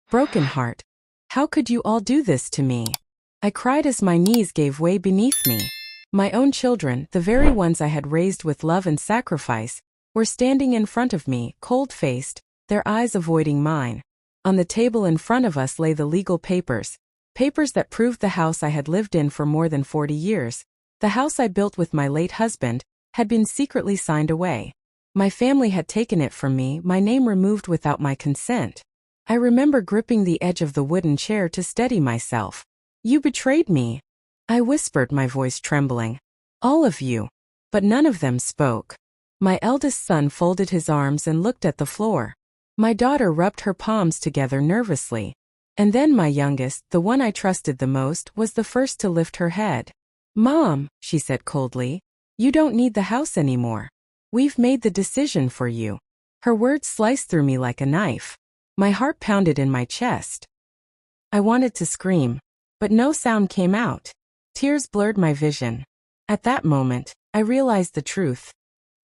Broken heart. How could you all do this to me? I cried as my knees gave way beneath me. My own children, the very ones I had raised with love and sacrifice, were standing in front of me, cold-faced, their eyes avoiding mine. On the table in front of us lay the legal papers. Papers that proved the house I had lived in for more than 40 years, the house I built with my late husband, had been secretly signed away. My family had taken it from me, my name removed without my consent. I remember gripping the edge of the wooden chair to steady myself. You betrayed me, I whispered, my voice trembling. All of you. But none of them spoke. My eldest son folded his arms and looked at the floor. My daughter rubbed her palms together nervously. And then my youngest, the one I trusted the most, was the first to lift her head. Mom, she said coldly, you don't need the house anymore. We've made the decision for you. Her words sliced through me like a knife. My heart pounded in my chest. I wanted to scream, but no sound came out. Tears blurred my vision. At that moment, I realized the truth.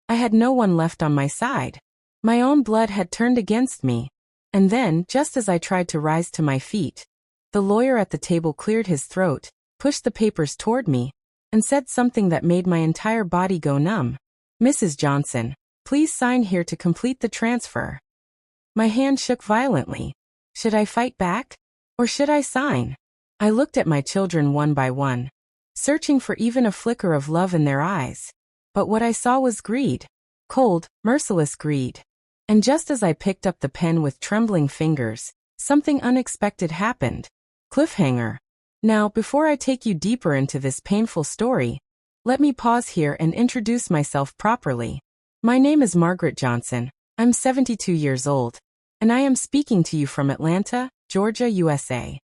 I had no one left on my side. My own blood had turned against me. And then, just as I tried to rise to my feet, the lawyer at the table cleared his throat, pushed the papers toward me, and said something that made my entire body go numb. Mrs. Johnson, please sign here to complete the transfer. My hand shook violently. Should I fight back? Or should I sign? I looked at my children one by one, searching for even a flicker of love in their eyes. But what I saw was greed. Cold, merciless greed. And just as I picked up the pen with trembling fingers, something unexpected happened. Cliffhanger. Now, before I take you deeper into this painful story, let me pause here and introduce myself properly. My name is Margaret Johnson. I'm 72 years old, and I am speaking to you from Atlanta, Georgia, USA.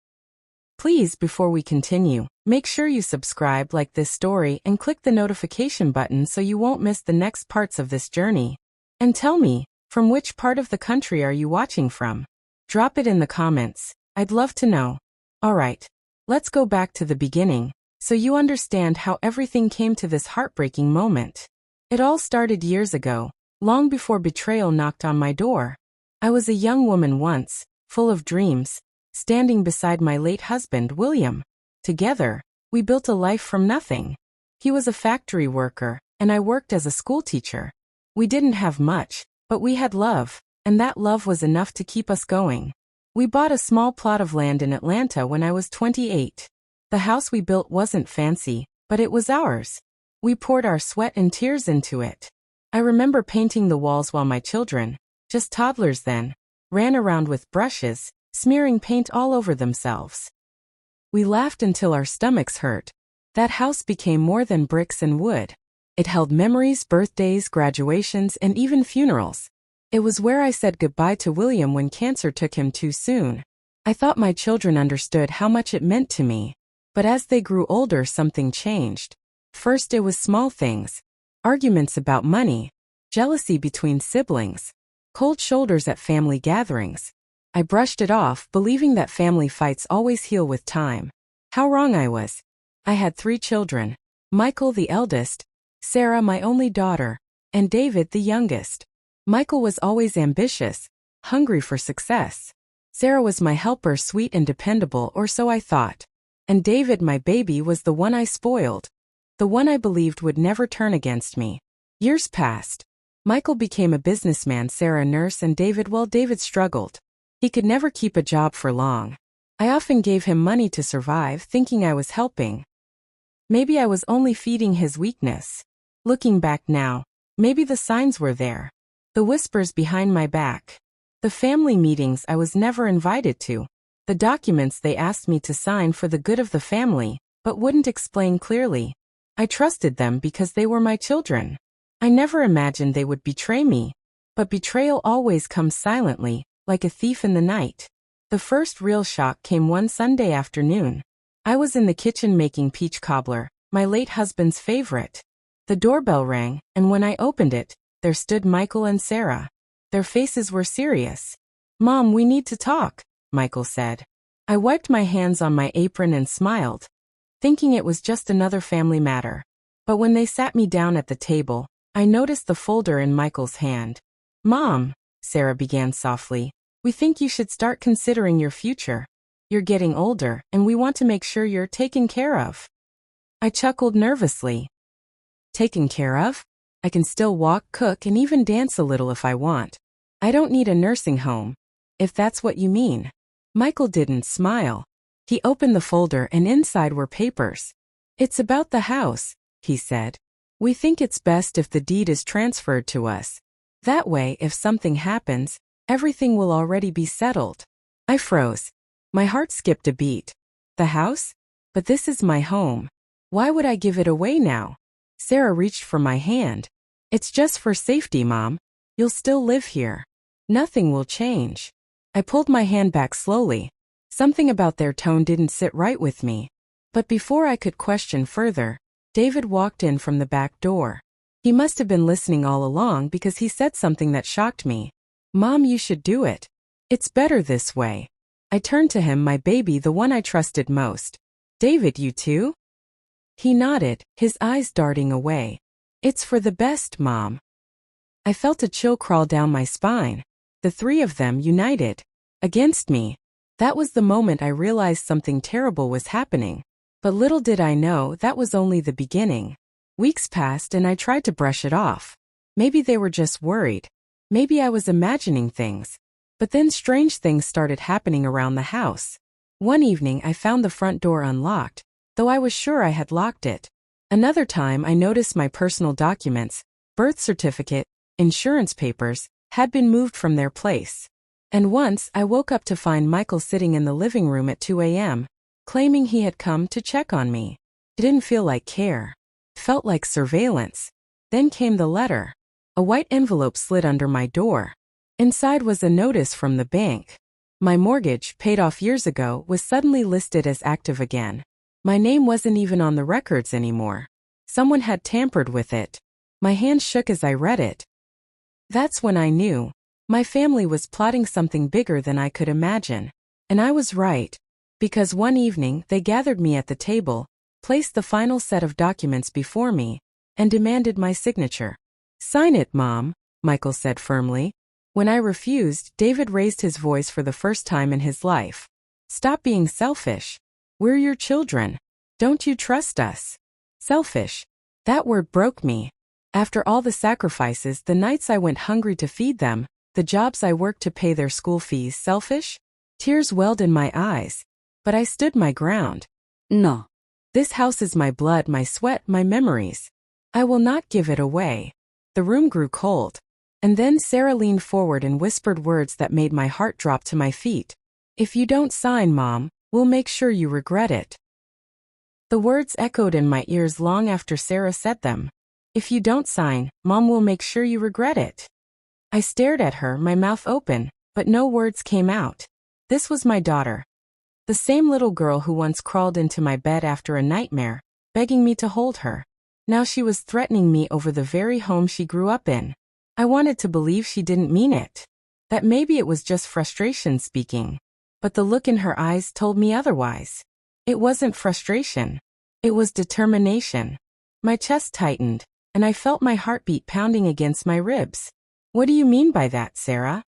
Please, before we continue, make sure you subscribe, like this story, and click the notification button so you won't miss the next parts of this journey. And tell me, from which part of the country are you watching from? Drop it in the comments. I'd love to know. Alright, let's go back to the beginning, so you understand how everything came to this heartbreaking moment. It all started years ago, long before betrayal knocked on my door. I was a young woman once, full of dreams, standing beside my late husband, William. Together, we built a life from nothing. He was a factory worker, and I worked as a schoolteacher. We didn't have much, but we had love, and that love was enough to keep us going. We bought a small plot of land in Atlanta when I was 28. The house we built wasn't fancy, but it was ours. We poured our sweat and tears into it. I remember painting the walls while my children, just toddlers then, ran around with brushes, smearing paint all over themselves. We laughed until our stomachs hurt. That house became more than bricks and wood. It held memories, birthdays, graduations, and even funerals. It was where I said goodbye to William when cancer took him too soon. I thought my children understood how much it meant to me. But as they grew older, something changed. First, it was small things. Arguments about money, jealousy between siblings, cold shoulders at family gatherings. I brushed it off, believing that family fights always heal with time. How wrong I was. I had 3 children. Michael, the eldest, Sarah, my only daughter, and David, the youngest. Michael was always ambitious, hungry for success. Sarah was my helper, sweet and dependable, or so I thought. And David, my baby, was the one I spoiled. The one I believed would never turn against me. Years passed. Michael became a businessman, Sarah a nurse, and David struggled. He could never keep a job for long. I often gave him money to survive, thinking I was helping. Maybe I was only feeding his weakness. Looking back now, maybe the signs were there. The whispers behind my back. The family meetings I was never invited to. The documents they asked me to sign for the good of the family, but wouldn't explain clearly. I trusted them because they were my children. I never imagined they would betray me. But betrayal always comes silently, like a thief in the night. The first real shock came one Sunday afternoon. I was in the kitchen making peach cobbler, my late husband's favorite. The doorbell rang, and when I opened it, there stood Michael and Sarah. Their faces were serious. "Mom, we need to talk," Michael said. I wiped my hands on my apron and smiled, thinking it was just another family matter. But when they sat me down at the table, I noticed the folder in Michael's hand. "Mom," Sarah began softly, We think you should start considering your future. You're getting older, and we want to make sure you're taken care of." I chuckled nervously. Taken care of? I can still walk, cook, and even dance a little if I want. I don't need a nursing home, if that's what you mean. Michael didn't smile. He opened the folder and inside were papers. "It's about the house," he said. "We think it's best if the deed is transferred to us. That way, if something happens, everything will already be settled." I froze. My heart skipped a beat. The house? But this is my home. Why would I give it away now? Sarah reached for my hand. "It's just for safety, Mom. You'll still live here. Nothing will change." I pulled my hand back slowly. Something about their tone didn't sit right with me. But before I could question further, David walked in from the back door. He must have been listening all along because he said something that shocked me. "Mom, you should do it. It's better this way." I turned to him, my baby, the one I trusted most. "David, you too?" He nodded, his eyes darting away. "It's for the best, Mom." I felt a chill crawl down my spine. The three of them united. Against me. That was the moment I realized something terrible was happening. But little did I know that was only the beginning. Weeks passed and I tried to brush it off. Maybe they were just worried. Maybe I was imagining things. But then strange things started happening around the house. One evening I found the front door unlocked, though I was sure I had locked it. Another time I noticed my personal documents, birth certificate, insurance papers, had been moved from their place. And once I woke up to find Michael sitting in the living room at 2 a.m., claiming he had come to check on me. It didn't feel like care. It felt like surveillance. Then came the letter. A white envelope slid under my door. Inside was a notice from the bank. My mortgage, paid off years ago, was suddenly listed as active again. My name wasn't even on the records anymore. Someone had tampered with it. My hand shook as I read it. That's when I knew. My family was plotting something bigger than I could imagine. And I was right. Because one evening they gathered me at the table, placed the final set of documents before me, and demanded my signature. "Sign it, Mom," Michael said firmly. When I refused, David raised his voice for the first time in his life. "Stop being selfish. We're your children. Don't you trust us?" Selfish. That word broke me. After all the sacrifices, the nights I went hungry to feed them, the jobs I worked to pay their school fees, selfish? Tears welled in my eyes. But I stood my ground. "No. This house is my blood, my sweat, my memories. I will not give it away." The room grew cold. And then Sarah leaned forward and whispered words that made my heart drop to my feet. "If you don't sign, Mom, we'll make sure you regret it." The words echoed in my ears long after Sarah said them. "If you don't sign, Mom will make sure you regret it." I stared at her, my mouth open, but no words came out. This was my daughter. The same little girl who once crawled into my bed after a nightmare, begging me to hold her. Now she was threatening me over the very home she grew up in. I wanted to believe she didn't mean it. That maybe it was just frustration speaking. But the look in her eyes told me otherwise. It wasn't frustration. It was determination. My chest tightened, and I felt my heartbeat pounding against my ribs. "What do you mean by that, Sarah?"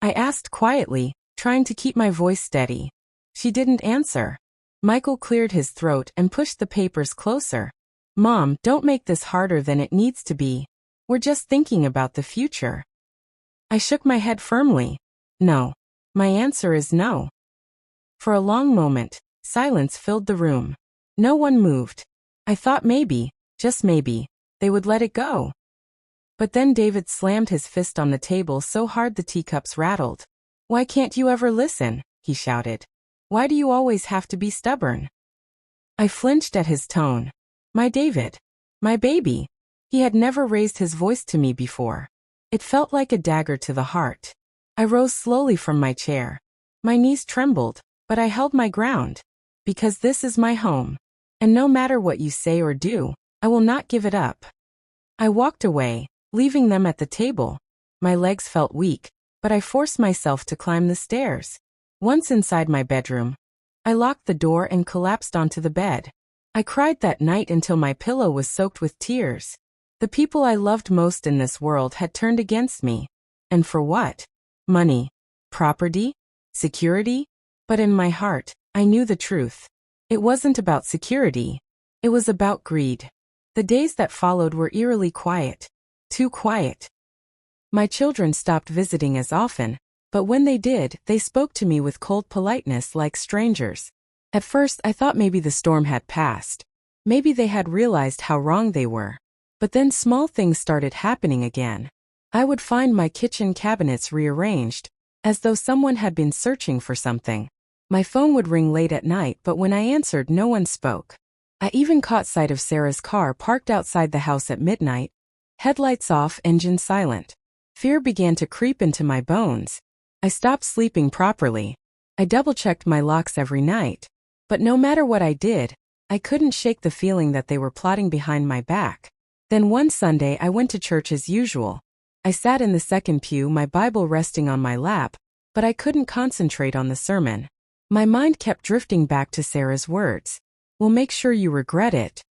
I asked quietly, trying to keep my voice steady. She didn't answer. Michael cleared his throat and pushed the papers closer. "Mom, don't make this harder than it needs to be. We're just thinking about the future." I shook my head firmly. "No. My answer is no." For a long moment, silence filled the room. No one moved. I thought maybe, just maybe, they would let it go. But then David slammed his fist on the table so hard the teacups rattled. "Why can't you ever listen?" he shouted. "Why do you always have to be stubborn?" I flinched at his tone. My David. My baby. He had never raised his voice to me before. It felt like a dagger to the heart. I rose slowly from my chair. My knees trembled, but I held my ground. Because this is my home. And no matter what you say or do, I will not give it up. I walked away, leaving them at the table. My legs felt weak, but I forced myself to climb the stairs. Once inside my bedroom, I locked the door and collapsed onto the bed. I cried that night until my pillow was soaked with tears. The people I loved most in this world had turned against me. And for what? Money. Property? Security? But in my heart, I knew the truth. It wasn't about security. It was about greed. The days that followed were eerily quiet. Too quiet. My children stopped visiting as often, but when they did, they spoke to me with cold politeness like strangers. At first, I thought maybe the storm had passed. Maybe they had realized how wrong they were. But then small things started happening again. I would find my kitchen cabinets rearranged, as though someone had been searching for something. My phone would ring late at night, but when I answered, no one spoke. I even caught sight of Sarah's car parked outside the house at midnight, headlights off, engine silent. Fear began to creep into my bones. I stopped sleeping properly. I double-checked my locks every night. But no matter what I did, I couldn't shake the feeling that they were plotting behind my back. Then one Sunday I went to church as usual. I sat in the second pew, my Bible resting on my lap, but I couldn't concentrate on the sermon. My mind kept drifting back to Sarah's words. "We'll make sure you regret it."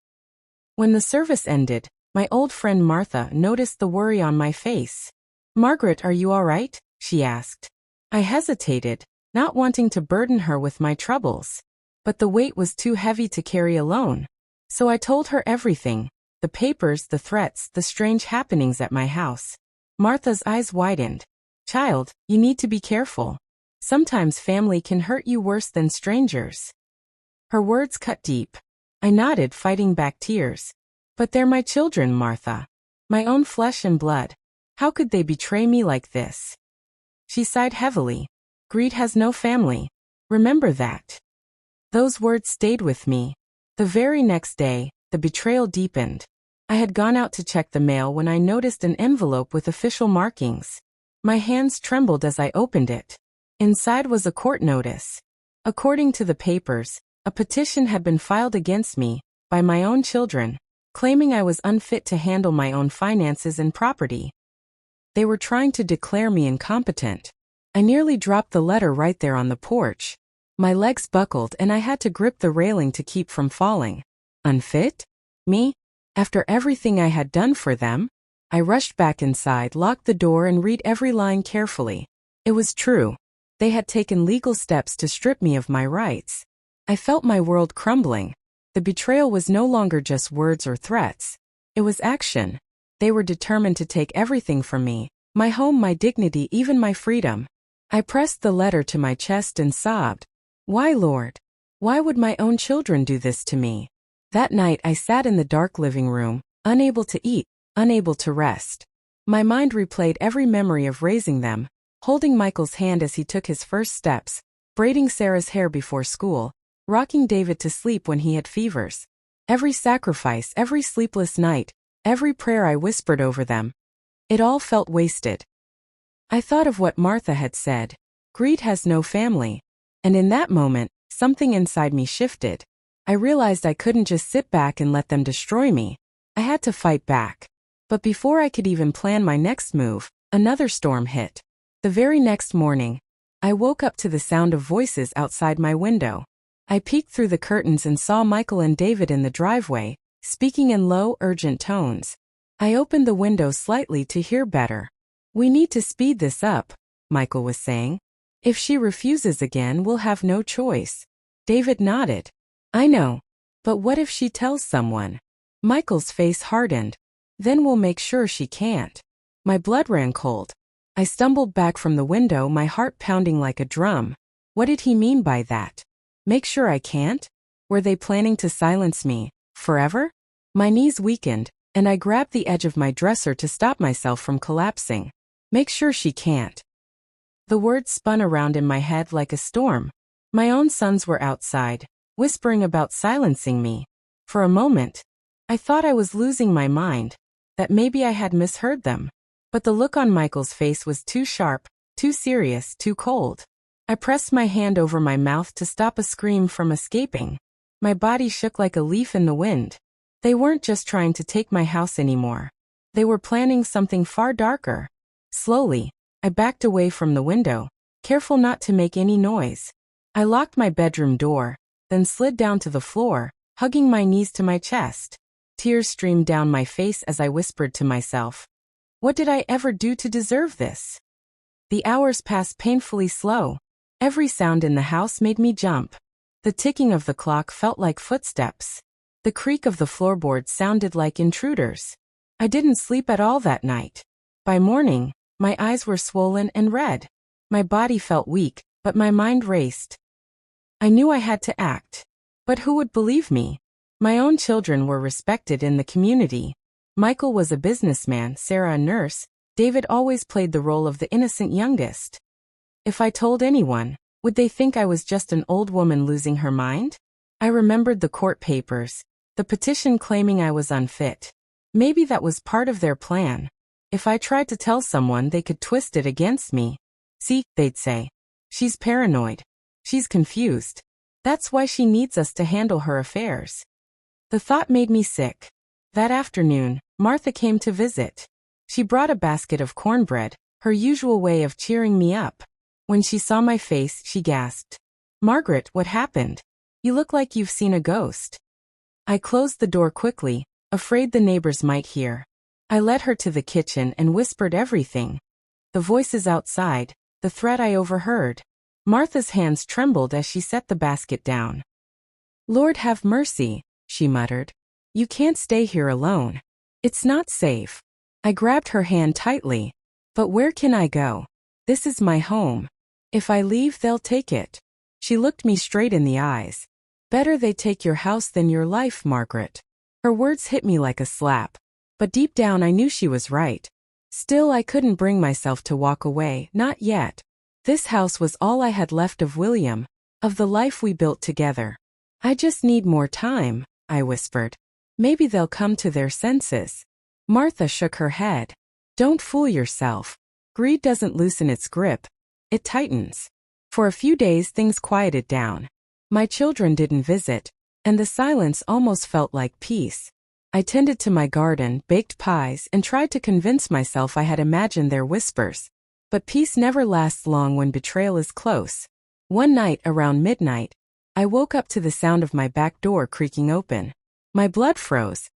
When the service ended, my old friend Martha noticed the worry on my face. "Margaret, are you all right?" she asked. I hesitated, not wanting to burden her with my troubles. But the weight was too heavy to carry alone. So I told her everything, the papers, the threats, the strange happenings at my house. Martha's eyes widened. "Child, you need to be careful. Sometimes family can hurt you worse than strangers." Her words cut deep. I nodded, fighting back tears. "But they're my children, Martha. My own flesh and blood. How could they betray me like this?" She sighed heavily. "Greed has no family. Remember that." Those words stayed with me. The very next day, the betrayal deepened. I had gone out to check the mail when I noticed an envelope with official markings. My hands trembled as I opened it. Inside was a court notice. According to the papers, a petition had been filed against me, by my own children, claiming I was unfit to handle my own finances and property. They were trying to declare me incompetent. I nearly dropped the letter right there on the porch. My legs buckled and I had to grip the railing to keep from falling. Unfit? Me? After everything I had done for them? I rushed back inside, locked the door, and read every line carefully. It was true. They had taken legal steps to strip me of my rights. I felt my world crumbling. The betrayal was no longer just words or threats. It was action. They were determined to take everything from me, my home, my dignity, even my freedom. I pressed the letter to my chest and sobbed. Why, Lord? Why would my own children do this to me? That night I sat in the dark living room, unable to eat, unable to rest. My mind replayed every memory of raising them, holding Michael's hand as he took his first steps, braiding Sarah's hair before school, rocking David to sleep when he had fevers. Every sacrifice, every sleepless night, every prayer I whispered over them. It all felt wasted. I thought of what Martha had said. Greed has no family. And in that moment, something inside me shifted. I realized I couldn't just sit back and let them destroy me. I had to fight back. But before I could even plan my next move, another storm hit. The very next morning, I woke up to the sound of voices outside my window. I peeked through the curtains and saw Michael and David in the driveway, speaking in low, urgent tones. I opened the window slightly to hear better. "We need to speed this up," Michael was saying. "If she refuses again, we'll have no choice." David nodded. "I know. But what if she tells someone?" Michael's face hardened. "Then we'll make sure she can't." My blood ran cold. I stumbled back from the window, my heart pounding like a drum. What did he mean by that? Make sure I can't? Were they planning to silence me forever? My knees weakened, and I grabbed the edge of my dresser to stop myself from collapsing. Make sure she can't. The words spun around in my head like a storm. My own sons were outside, whispering about silencing me. For a moment, I thought I was losing my mind, that maybe I had misheard them. But the look on Michael's face was too sharp, too serious, too cold. I pressed my hand over my mouth to stop a scream from escaping. My body shook like a leaf in the wind. They weren't just trying to take my house anymore. They were planning something far darker. Slowly, I backed away from the window, careful not to make any noise. I locked my bedroom door, then slid down to the floor, hugging my knees to my chest. Tears streamed down my face as I whispered to myself, "What did I ever do to deserve this?" The hours passed painfully slow. Every sound in the house made me jump. The ticking of the clock felt like footsteps. The creak of the floorboards sounded like intruders. I didn't sleep at all that night. By morning, my eyes were swollen and red. My body felt weak, but my mind raced. I knew I had to act. But who would believe me? My own children were respected in the community. Michael was a businessman, Sarah a nurse. David always played the role of the innocent youngest. If I told anyone, would they think I was just an old woman losing her mind? I remembered the court papers, the petition claiming I was unfit. Maybe that was part of their plan. If I tried to tell someone, they could twist it against me. See, they'd say. She's paranoid. She's confused. That's why she needs us to handle her affairs. The thought made me sick. That afternoon, Martha came to visit. She brought a basket of cornbread, her usual way of cheering me up. When she saw my face, she gasped. "Margaret, what happened? You look like you've seen a ghost." I closed the door quickly, afraid the neighbors might hear. I led her to the kitchen and whispered everything. The voices outside, the threat I overheard. Martha's hands trembled as she set the basket down. "Lord have mercy," she muttered. "You can't stay here alone. It's not safe." I grabbed her hand tightly. "But where can I go? This is my home. If I leave, they'll take it." She looked me straight in the eyes. "Better they take your house than your life, Margaret." Her words hit me like a slap. But deep down I knew she was right. Still, I couldn't bring myself to walk away, not yet. This house was all I had left of William, of the life we built together. "I just need more time," I whispered. "Maybe they'll come to their senses." Martha shook her head. "Don't fool yourself. Greed doesn't loosen its grip. It tightens." For a few days things quieted down. My children didn't visit, and the silence almost felt like peace. I tended to my garden, baked pies, and tried to convince myself I had imagined their whispers. But peace never lasts long when betrayal is close. One night around midnight, I woke up to the sound of my back door creaking open. My blood froze.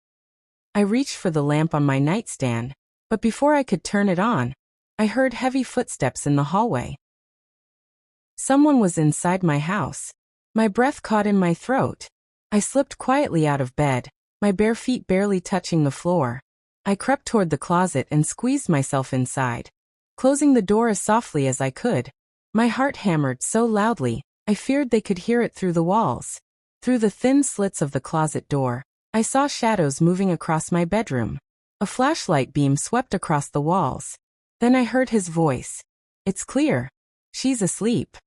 I reached for the lamp on my nightstand, but before I could turn it on, I heard heavy footsteps in the hallway. Someone was inside my house. My breath caught in my throat. I slipped quietly out of bed, my bare feet barely touching the floor. I crept toward the closet and squeezed myself inside, closing the door as softly as I could. My heart hammered so loudly, I feared they could hear it through the walls. Through the thin slits of the closet door, I saw shadows moving across my bedroom. A flashlight beam swept across the walls. Then I heard his voice. "It's clear. She's asleep."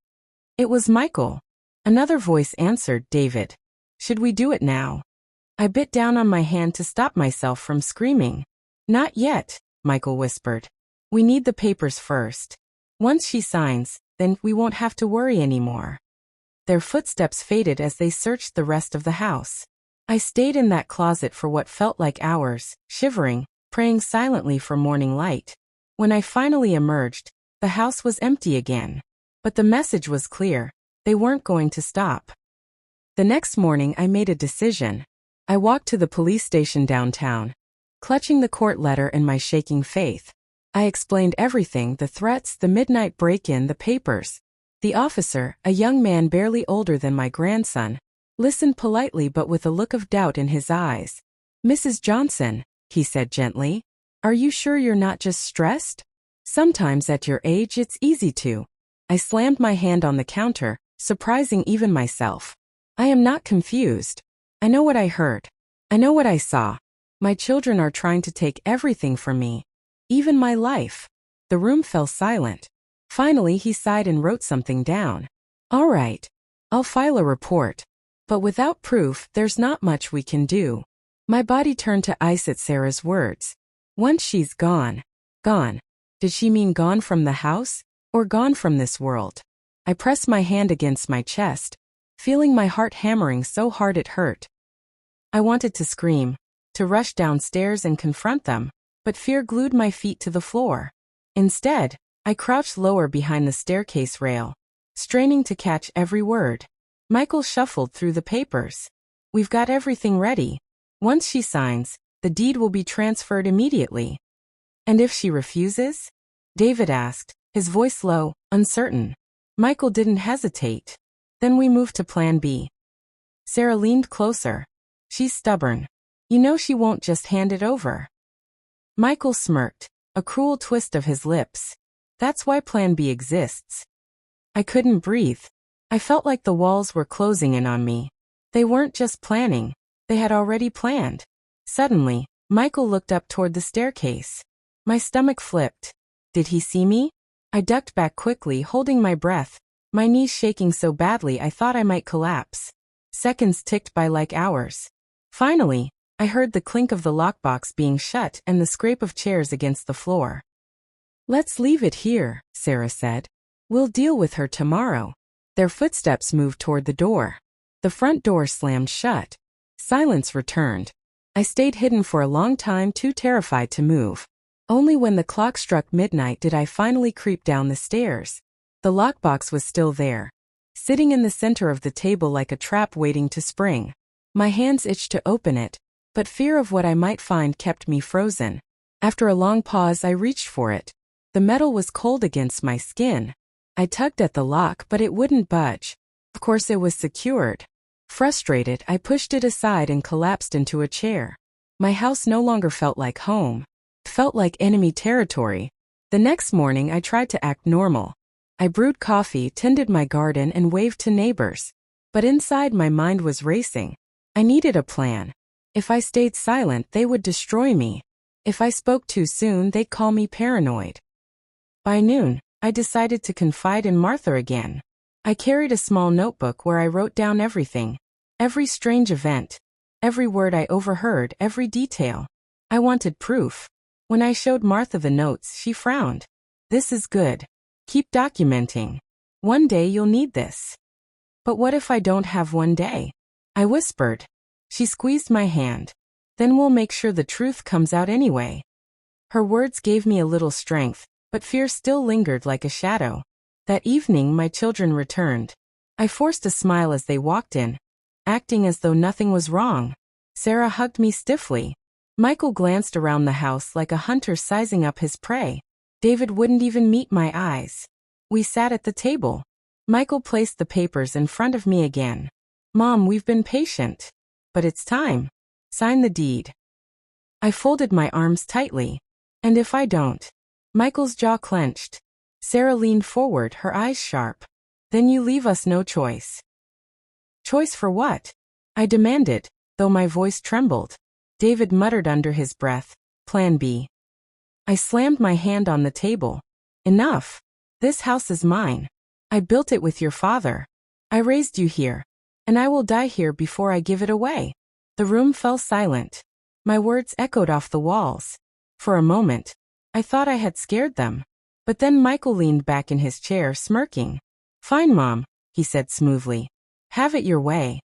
It was Michael. Another voice answered, "David. Should we do it now?" I bit down on my hand to stop myself from screaming. "Not yet," Michael whispered. "We need the papers first. Once she signs, then we won't have to worry anymore." Their footsteps faded as they searched the rest of the house. I stayed in that closet for what felt like hours, shivering, praying silently for morning light. When I finally emerged, the house was empty again. But the message was clear. They weren't going to stop. The next morning I made a decision. I walked to the police station downtown, clutching the court letter in my shaking faith. I explained everything: the threats, the midnight break-in, the papers. The officer, a young man barely older than my grandson, listened politely but with a look of doubt in his eyes. "Mrs. Johnson," he said gently, "are you sure you're not just stressed? Sometimes at your age it's easy to." I slammed my hand on the counter, surprising even myself. "I am not confused. I know what I heard. I know what I saw. My children are trying to take everything from me. Even my life." The room fell silent. Finally he sighed and wrote something down. "All right. I'll file a report. But without proof, there's not much we can do." My body turned to ice at Sarah's words. "Once she's gone." Gone. Did she mean gone from the house, or gone from this world? I pressed my hand against my chest, feeling my heart hammering so hard it hurt. I wanted to scream, to rush downstairs and confront them, but fear glued my feet to the floor. Instead, I crouched lower behind the staircase rail, straining to catch every word. Michael shuffled through the papers. "We've got everything ready. Once she signs, the deed will be transferred immediately." "And if she refuses?" David asked, his voice low, uncertain. Michael didn't hesitate. Then we moved to plan B. Sarah leaned closer. She's stubborn. You know she won't just hand it over. Michael smirked, a cruel twist of his lips. That's why plan B exists. I couldn't breathe. I felt like the walls were closing in on me. They weren't just planning. They had already planned. Suddenly, Michael looked up toward the staircase. My stomach flipped. Did he see me? I ducked back quickly, holding my breath, my knees shaking so badly I thought I might collapse. Seconds ticked by like hours. Finally, I heard the clink of the lockbox being shut and the scrape of chairs against the floor. Let's leave it here, Sarah said. We'll deal with her tomorrow. Their footsteps moved toward the door. The front door slammed shut. Silence returned. I stayed hidden for a long time, too terrified to move. Only when the clock struck midnight did I finally creep down the stairs. The lockbox was still there, sitting in the center of the table like a trap waiting to spring. My hands itched to open it, but fear of what I might find kept me frozen. After a long pause, I reached for it. The metal was cold against my skin. I tugged at the lock, but it wouldn't budge. Of course, it was secured. Frustrated, I pushed it aside and collapsed into a chair. My house no longer felt like home. It felt like enemy territory. The next morning, I tried to act normal. I brewed coffee, tended my garden, and waved to neighbors. But inside, my mind was racing. I needed a plan. If I stayed silent, they would destroy me. If I spoke too soon, they'd call me paranoid. By noon, I decided to confide in Martha again. I carried a small notebook where I wrote down everything. Every strange event. Every word I overheard, every detail. I wanted proof. When I showed Martha the notes, she frowned. This is good. Keep documenting. One day you'll need this. But what if I don't have one day? I whispered. She squeezed my hand. Then we'll make sure the truth comes out anyway. Her words gave me a little strength, but fear still lingered like a shadow. That evening my children returned. I forced a smile as they walked in, acting as though nothing was wrong. Sarah hugged me stiffly. Michael glanced around the house like a hunter sizing up his prey. David wouldn't even meet my eyes. We sat at the table. Michael placed the papers in front of me again. Mom, we've been patient. But it's time. Sign the deed. I folded my arms tightly. And if I don't? Michael's jaw clenched. Sarah leaned forward, her eyes sharp. Then you leave us no choice. Choice for what? I demanded, though my voice trembled. David muttered under his breath, Plan B. I slammed my hand on the table. Enough. This house is mine. I built it with your father. I raised you here. And I will die here before I give it away. The room fell silent. My words echoed off the walls. For a moment, I thought I had scared them. But then Michael leaned back in his chair, smirking. Fine, Mom, he said smoothly. Have it your way.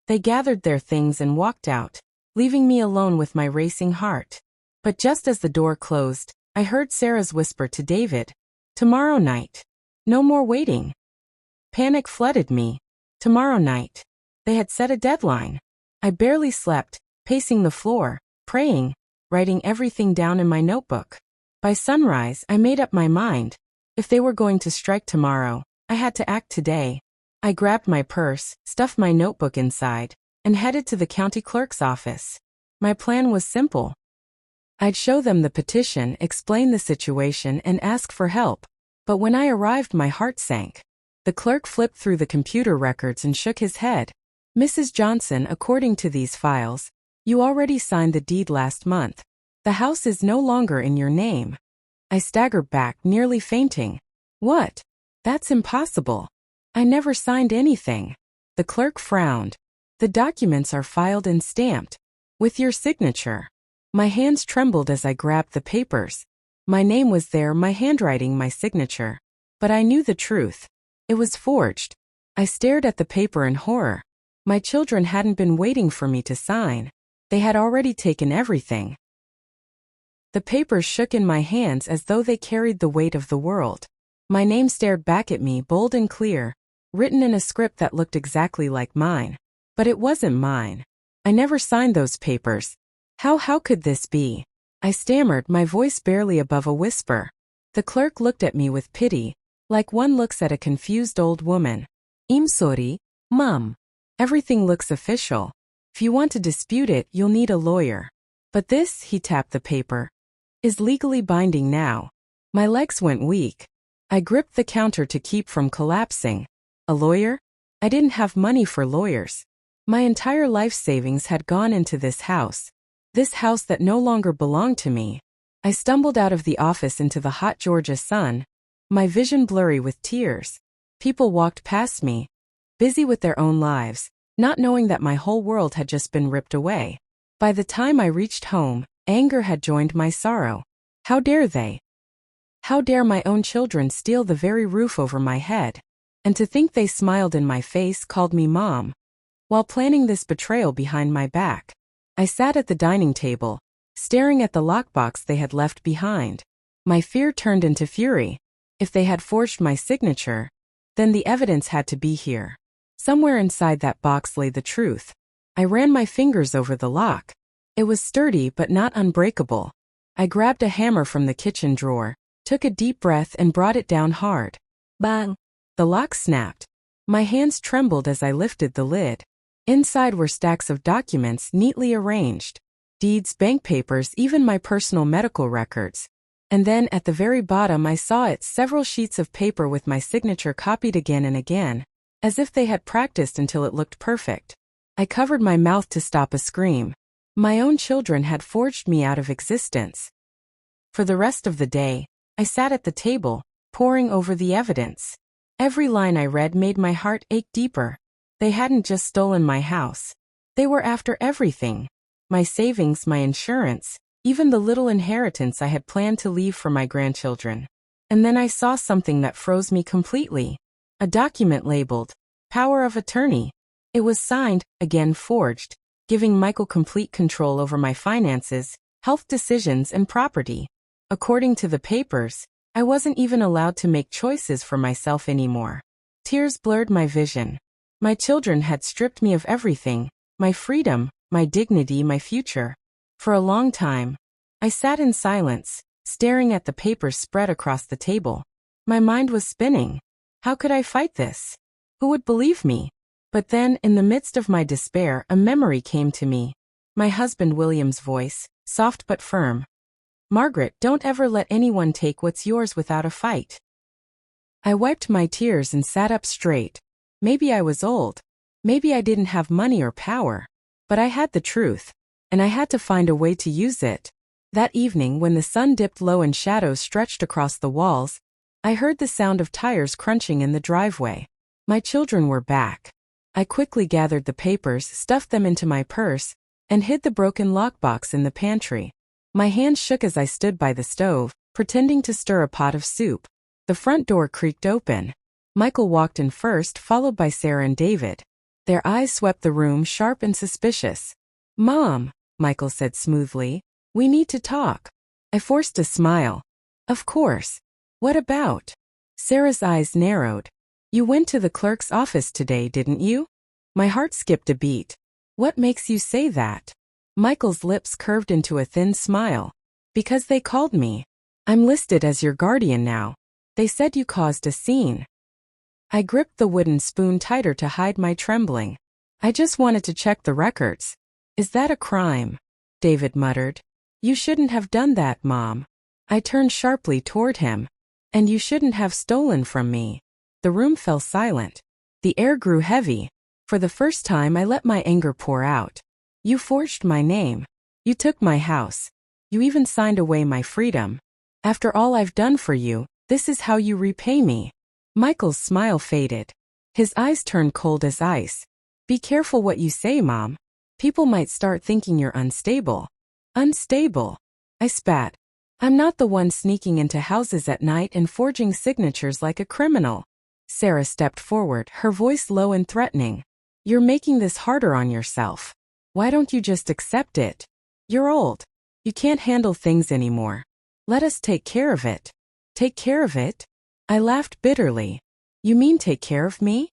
They gathered their things and walked out, leaving me alone with my racing heart. But just as the door closed, I heard Sarah's whisper to David. Tomorrow night. No more waiting. Panic flooded me. Tomorrow night. They had set a deadline. I barely slept, pacing the floor, praying, writing everything down in my notebook. By sunrise, I made up my mind. If they were going to strike tomorrow, I had to act today. I grabbed my purse, stuffed my notebook inside, and headed to the county clerk's office. My plan was simple. I'd show them the petition, explain the situation, and ask for help. But when I arrived, my heart sank. The clerk flipped through the computer records and shook his head. Mrs. Johnson, according to these files, you already signed the deed last month. The house is no longer in your name. I staggered back, nearly fainting. What? That's impossible. I never signed anything. The clerk frowned. The documents are filed and stamped. With your signature. My hands trembled as I grabbed the papers. My name was there, my handwriting, my signature. But I knew the truth. It was forged. I stared at the paper in horror. My children hadn't been waiting for me to sign. They had already taken everything. The papers shook in my hands as though they carried the weight of the world. My name stared back at me, bold and clear, written in a script that looked exactly like mine. But it wasn't mine. I never signed those papers. How could this be? I stammered, my voice barely above a whisper. The clerk looked at me with pity, like one looks at a confused old woman. I'm sorry, Mom. Everything looks official. If you want to dispute it, you'll need a lawyer. But this, he tapped the paper, is legally binding now. My legs went weak. I gripped the counter to keep from collapsing. A lawyer? I didn't have money for lawyers. My entire life savings had gone into this house that no longer belonged to me. I stumbled out of the office into the hot Georgia sun, my vision blurry with tears. People walked past me, busy with their own lives, not knowing that my whole world had just been ripped away. By the time I reached home, anger had joined my sorrow. How dare they? How dare my own children steal the very roof over my head? And to think they smiled in my face, called me Mom, while planning this betrayal behind my back. I sat at the dining table, staring at the lockbox they had left behind. My fear turned into fury. If they had forged my signature, then the evidence had to be here. Somewhere inside that box lay the truth. I ran my fingers over the lock. It was sturdy but not unbreakable. I grabbed a hammer from the kitchen drawer, took a deep breath and brought it down hard. Bang! The lock snapped. My hands trembled as I lifted the lid. Inside were stacks of documents neatly arranged. Deeds, bank papers, even my personal medical records. And then at the very bottom I saw it, several sheets of paper with my signature copied again and again, as if they had practiced until it looked perfect. I covered my mouth to stop a scream. My own children had forged me out of existence. For the rest of the day, I sat at the table, poring over the evidence. Every line I read made my heart ache deeper. They hadn't just stolen my house. They were after everything. My savings, my insurance, even the little inheritance I had planned to leave for my grandchildren. And then I saw something that froze me completely. A document labeled, Power of Attorney. It was signed, again forged, giving Michael complete control over my finances, health decisions, and property. According to the papers, I wasn't even allowed to make choices for myself anymore. Tears blurred my vision. My children had stripped me of everything, my freedom, my dignity, my future. For a long time, I sat in silence, staring at the papers spread across the table. My mind was spinning. How could I fight this? Who would believe me? But then, in the midst of my despair, a memory came to me. My husband William's voice, soft but firm. Margaret, don't ever let anyone take what's yours without a fight. I wiped my tears and sat up straight. Maybe I was old. Maybe I didn't have money or power. But I had the truth. And I had to find a way to use it. That evening, when the sun dipped low and shadows stretched across the walls, I heard the sound of tires crunching in the driveway. My children were back. I quickly gathered the papers, stuffed them into my purse, and hid the broken lockbox in the pantry. My hands shook as I stood by the stove, pretending to stir a pot of soup. The front door creaked open. Michael walked in first, followed by Sarah and David. Their eyes swept the room, sharp and suspicious. Mom, Michael said smoothly, we need to talk. I forced a smile. Of course. What about? Sarah's eyes narrowed. You went to the clerk's office today, didn't you? My heart skipped a beat. What makes you say that? Michael's lips curved into a thin smile. Because they called me. I'm listed as your guardian now. They said you caused a scene. I gripped the wooden spoon tighter to hide my trembling. I just wanted to check the records. Is that a crime? David muttered. You shouldn't have done that, Mom. I turned sharply toward him. And you shouldn't have stolen from me. The room fell silent. The air grew heavy. For the first time I let my anger pour out. You forged my name. You took my house. You even signed away my freedom. After all I've done for you, this is how you repay me. Michael's smile faded. His eyes turned cold as ice. Be careful what you say, Mom. People might start thinking you're unstable. Unstable? I spat. I'm not the one sneaking into houses at night and forging signatures like a criminal. Sarah stepped forward, her voice low and threatening. You're making this harder on yourself. Why don't you just accept it? You're old. You can't handle things anymore. Let us take care of it. Take care of it? I laughed bitterly. You mean take care of me?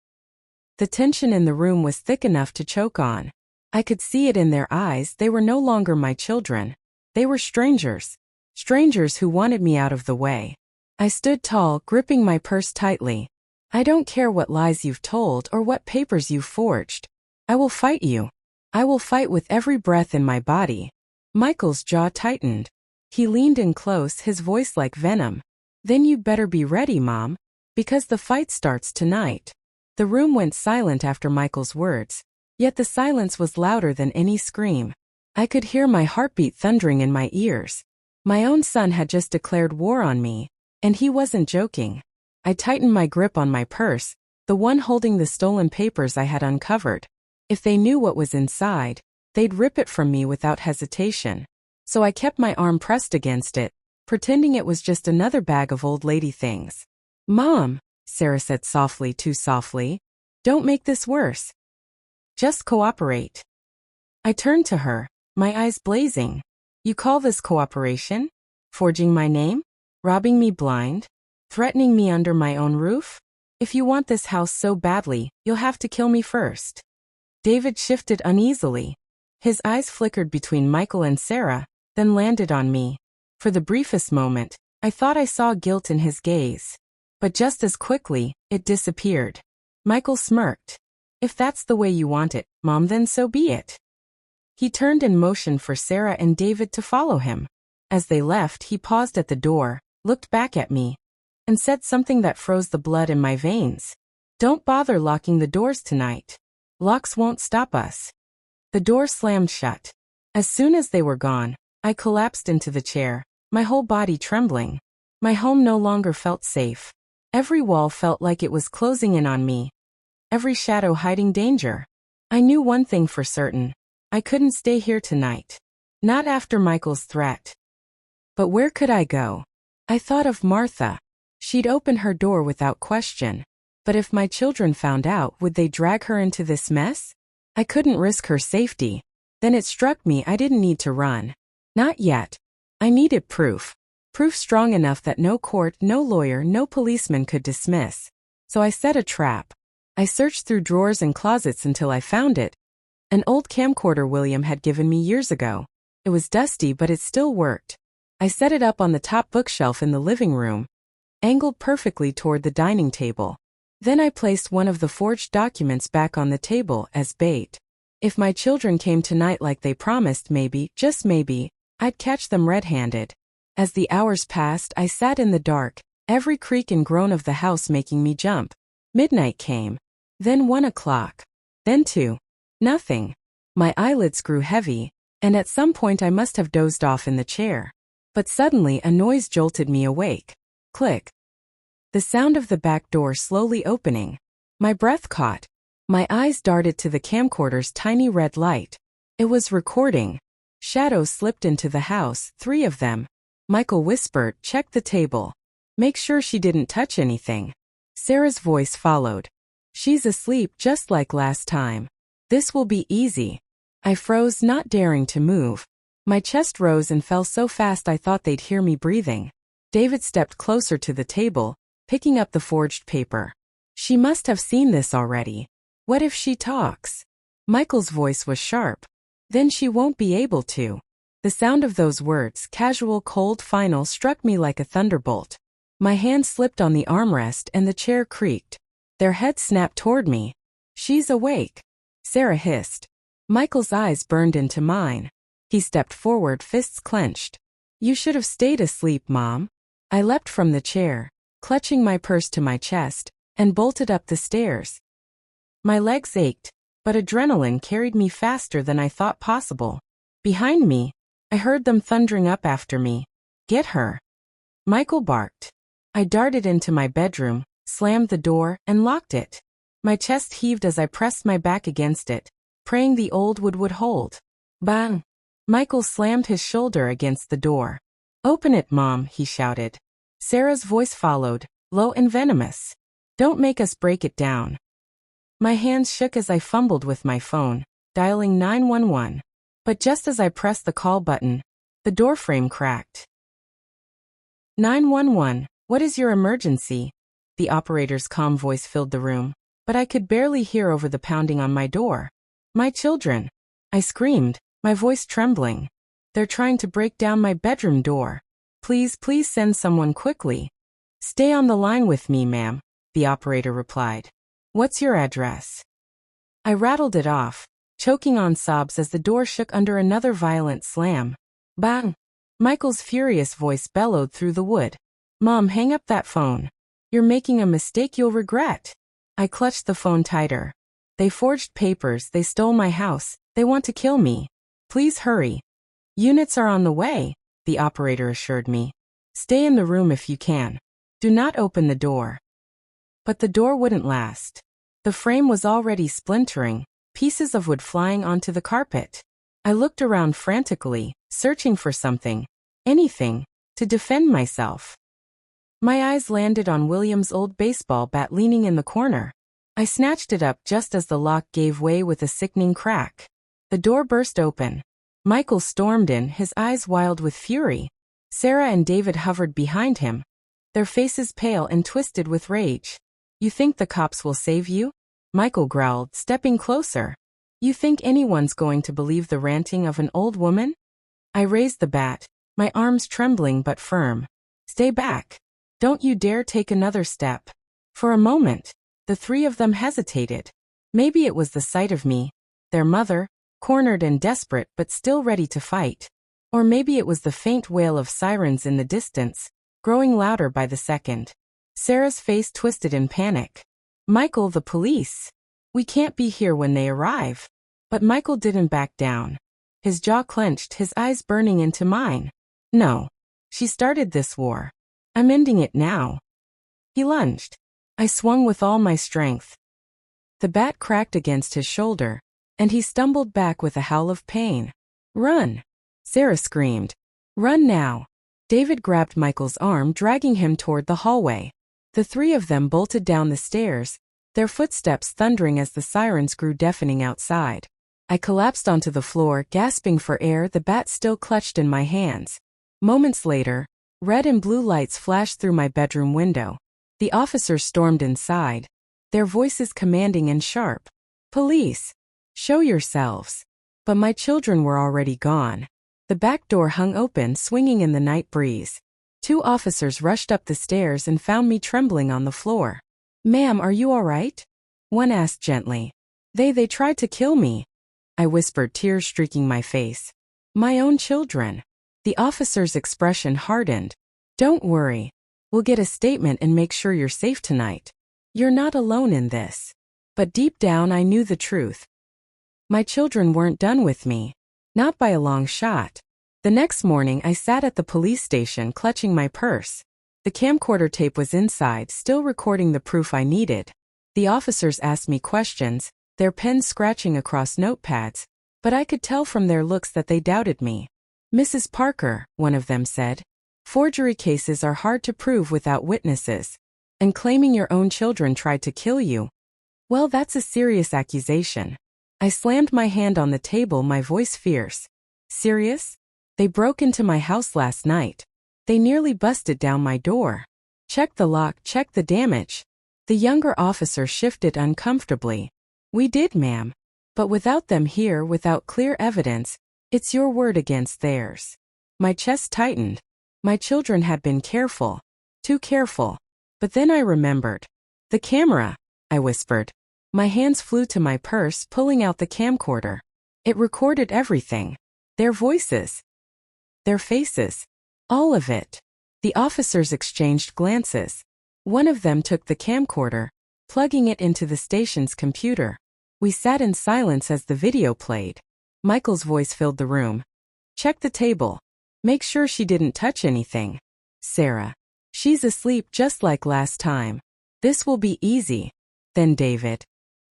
The tension in the room was thick enough to choke on. I could see it in their eyes. They were no longer my children. They were strangers. Strangers who wanted me out of the way. I stood tall, gripping my purse tightly. I don't care what lies you've told or what papers you've forged. I will fight you. I will fight with every breath in my body. Michael's jaw tightened. He leaned in close, his voice like venom. Then you'd better be ready, Mom, because the fight starts tonight. The room went silent after Michael's words, yet the silence was louder than any scream. I could hear my heartbeat thundering in my ears. My own son had just declared war on me, and he wasn't joking. I tightened my grip on my purse, the one holding the stolen papers I had uncovered. If they knew what was inside, they'd rip it from me without hesitation. So I kept my arm pressed against it, pretending it was just another bag of old lady things. Mom, Sarah said softly, too softly, don't make this worse. Just cooperate. I turned to her, my eyes blazing. You call this cooperation? Forging my name? Robbing me blind? Threatening me under my own roof? If you want this house so badly, you'll have to kill me first. David shifted uneasily. His eyes flickered between Michael and Sarah, then landed on me. For the briefest moment, I thought I saw guilt in his gaze. But just as quickly, it disappeared. Michael smirked. If that's the way you want it, Mom, then so be it. He turned and motioned for Sarah and David to follow him. As they left, he paused at the door, looked back at me, and said something that froze the blood in my veins. Don't bother locking the doors tonight. Locks won't stop us. The door slammed shut. As soon as they were gone, I collapsed into the chair, my whole body trembling. My home no longer felt safe. Every wall felt like it was closing in on me. Every shadow hiding danger. I knew one thing for certain. I couldn't stay here tonight. Not after Michael's threat. But where could I go? I thought of Martha. She'd open her door without question. But if my children found out, would they drag her into this mess? I couldn't risk her safety. Then it struck me I didn't need to run. Not yet. I needed proof. Proof strong enough that no court, no lawyer, no policeman could dismiss. So I set a trap. I searched through drawers and closets until I found it. An old camcorder William had given me years ago. It was dusty, but it still worked. I set it up on the top bookshelf in the living room, angled perfectly toward the dining table. Then I placed one of the forged documents back on the table as bait. If my children came tonight like they promised, maybe, just maybe, I'd catch them red-handed. As the hours passed, I sat in the dark, every creak and groan of the house making me jump. Midnight came. Then 1 o'clock. Then 2. Nothing. My eyelids grew heavy, and at some point I must have dozed off in the chair. But suddenly a noise jolted me awake. Click. The sound of the back door slowly opening. My breath caught. My eyes darted to the camcorder's tiny red light. It was recording. Shadows slipped into the house, 3 of them. Michael whispered, check the table. Make sure she didn't touch anything. Sarah's voice followed. She's asleep just like last time. This will be easy. I froze, not daring to move. My chest rose and fell so fast I thought they'd hear me breathing. David stepped closer to the table, picking up the forged paper. She must have seen this already. What if she talks? Michael's voice was sharp. Then she won't be able to. The sound of those words, casual, cold, final, struck me like a thunderbolt. My hand slipped on the armrest and the chair creaked. Their heads snapped toward me. She's awake, Sarah hissed. Michael's eyes burned into mine. He stepped forward, fists clenched. You should have stayed asleep, Mom. I leapt from the chair, clutching my purse to my chest, and bolted up the stairs. My legs ached, but adrenaline carried me faster than I thought possible. Behind me, I heard them thundering up after me. Get her. Michael barked. I darted into my bedroom, slammed the door, and locked it. My chest heaved as I pressed my back against it, praying the old would hold. Bang! Michael slammed his shoulder against the door. Open it, Mom, he shouted. Sarah's voice followed, low and venomous. Don't make us break it down. My hands shook as I fumbled with my phone, dialing 911. But just as I pressed the call button, the doorframe cracked. 911, what is your emergency? The operator's calm voice filled the room, but I could barely hear over the pounding on my door. My children. I screamed, my voice trembling. They're trying to break down my bedroom door. Please, please send someone quickly. Stay on the line with me, ma'am, the operator replied. What's your address? I rattled it off, choking on sobs as the door shook under another violent slam. Bang! Michael's furious voice bellowed through the wood. Mom, hang up that phone. You're making a mistake you'll regret. I clutched the phone tighter. They forged papers, they stole my house, they want to kill me. Please hurry. Units are on the way, the operator assured me. Stay in the room if you can. Do not open the door. But the door wouldn't last. The frame was already splintering, pieces of wood flying onto the carpet. I looked around frantically, searching for something, anything, to defend myself. My eyes landed on William's old baseball bat leaning in the corner. I snatched it up just as the lock gave way with a sickening crack. The door burst open. Michael stormed in, his eyes wild with fury. Sarah and David hovered behind him, their faces pale and twisted with rage. You think the cops will save you? Michael growled, stepping closer. You think anyone's going to believe the ranting of an old woman? I raised the bat, my arms trembling but firm. Stay back. Don't you dare take another step. For a moment, the three of them hesitated. Maybe it was the sight of me, their mother, cornered and desperate but still ready to fight. Or maybe it was the faint wail of sirens in the distance, growing louder by the second. Sarah's face twisted in panic. Michael, the police. We can't be here when they arrive. But Michael didn't back down. His jaw clenched, his eyes burning into mine. No. She started this war. I'm ending it now. He lunged. I swung with all my strength. The bat cracked against his shoulder, and he stumbled back with a howl of pain. Run! Sarah screamed. Run now! David grabbed Michael's arm, dragging him toward the hallway. The three of them bolted down the stairs, their footsteps thundering as the sirens grew deafening outside. I collapsed onto the floor, gasping for air, the bat still clutched in my hands. Moments later, red and blue lights flashed through my bedroom window. The officers stormed inside, their voices commanding and sharp. Police! Show yourselves! But my children were already gone. The back door hung open, swinging in the night breeze. Two officers rushed up the stairs and found me trembling on the floor. Ma'am, are you all right? One asked gently. They tried to kill me. I whispered, tears streaking my face. My own children. The officer's expression hardened. Don't worry. We'll get a statement and make sure you're safe tonight. You're not alone in this. But deep down I knew the truth. My children weren't done with me. Not by a long shot. The next morning I sat at the police station clutching my purse. The camcorder tape was inside, still recording the proof I needed. The officers asked me questions, their pens scratching across notepads, but I could tell from their looks that they doubted me. Mrs. Parker, one of them said, forgery cases are hard to prove without witnesses. And claiming your own children tried to kill you. Well, that's a serious accusation. I slammed my hand on the table, my voice fierce. Serious? They broke into my house last night. They nearly busted down my door. Check the lock, check the damage. The younger officer shifted uncomfortably. We did, ma'am. But without them here, without clear evidence, it's your word against theirs. My chest tightened. My children had been careful. Too careful. But then I remembered. The camera, I whispered. My hands flew to my purse, pulling out the camcorder. It recorded everything. Their voices. Their faces. All of it. The officers exchanged glances. One of them took the camcorder, plugging it into the station's computer. We sat in silence as the video played. Michael's voice filled the room. Check the table. Make sure she didn't touch anything. Sarah. She's asleep just like last time. This will be easy. Then David.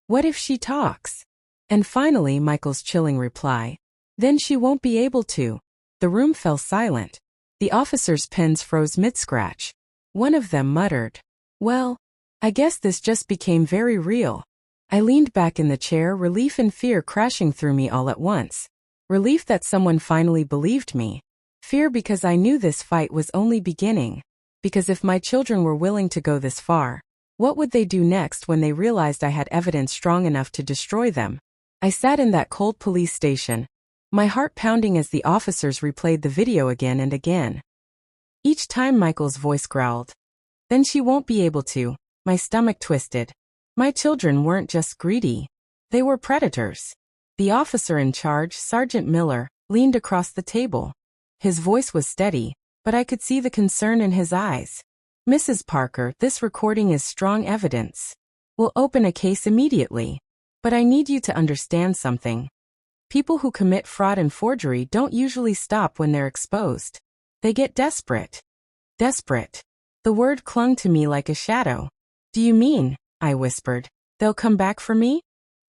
What if she talks? And finally Michael's chilling reply. Then she won't be able to. The room fell silent. The officers' pens froze mid-scratch. One of them muttered. Well, I guess this just became very real. I leaned back in the chair, relief and fear crashing through me all at once. Relief that someone finally believed me. Fear because I knew this fight was only beginning. Because if my children were willing to go this far, what would they do next when they realized I had evidence strong enough to destroy them? I sat in that cold police station, my heart pounding as the officers replayed the video again and again. Each time Michael's voice growled. Then she won't be able to. My stomach twisted. My children weren't just greedy. They were predators. The officer in charge, Sergeant Miller, leaned across the table. His voice was steady, but I could see the concern in his eyes. Mrs. Parker, this recording is strong evidence. We'll open a case immediately. But I need you to understand something. People who commit fraud and forgery don't usually stop when they're exposed. They get desperate. Desperate. The word clung to me like a shadow. Do you mean, I whispered, they'll come back for me?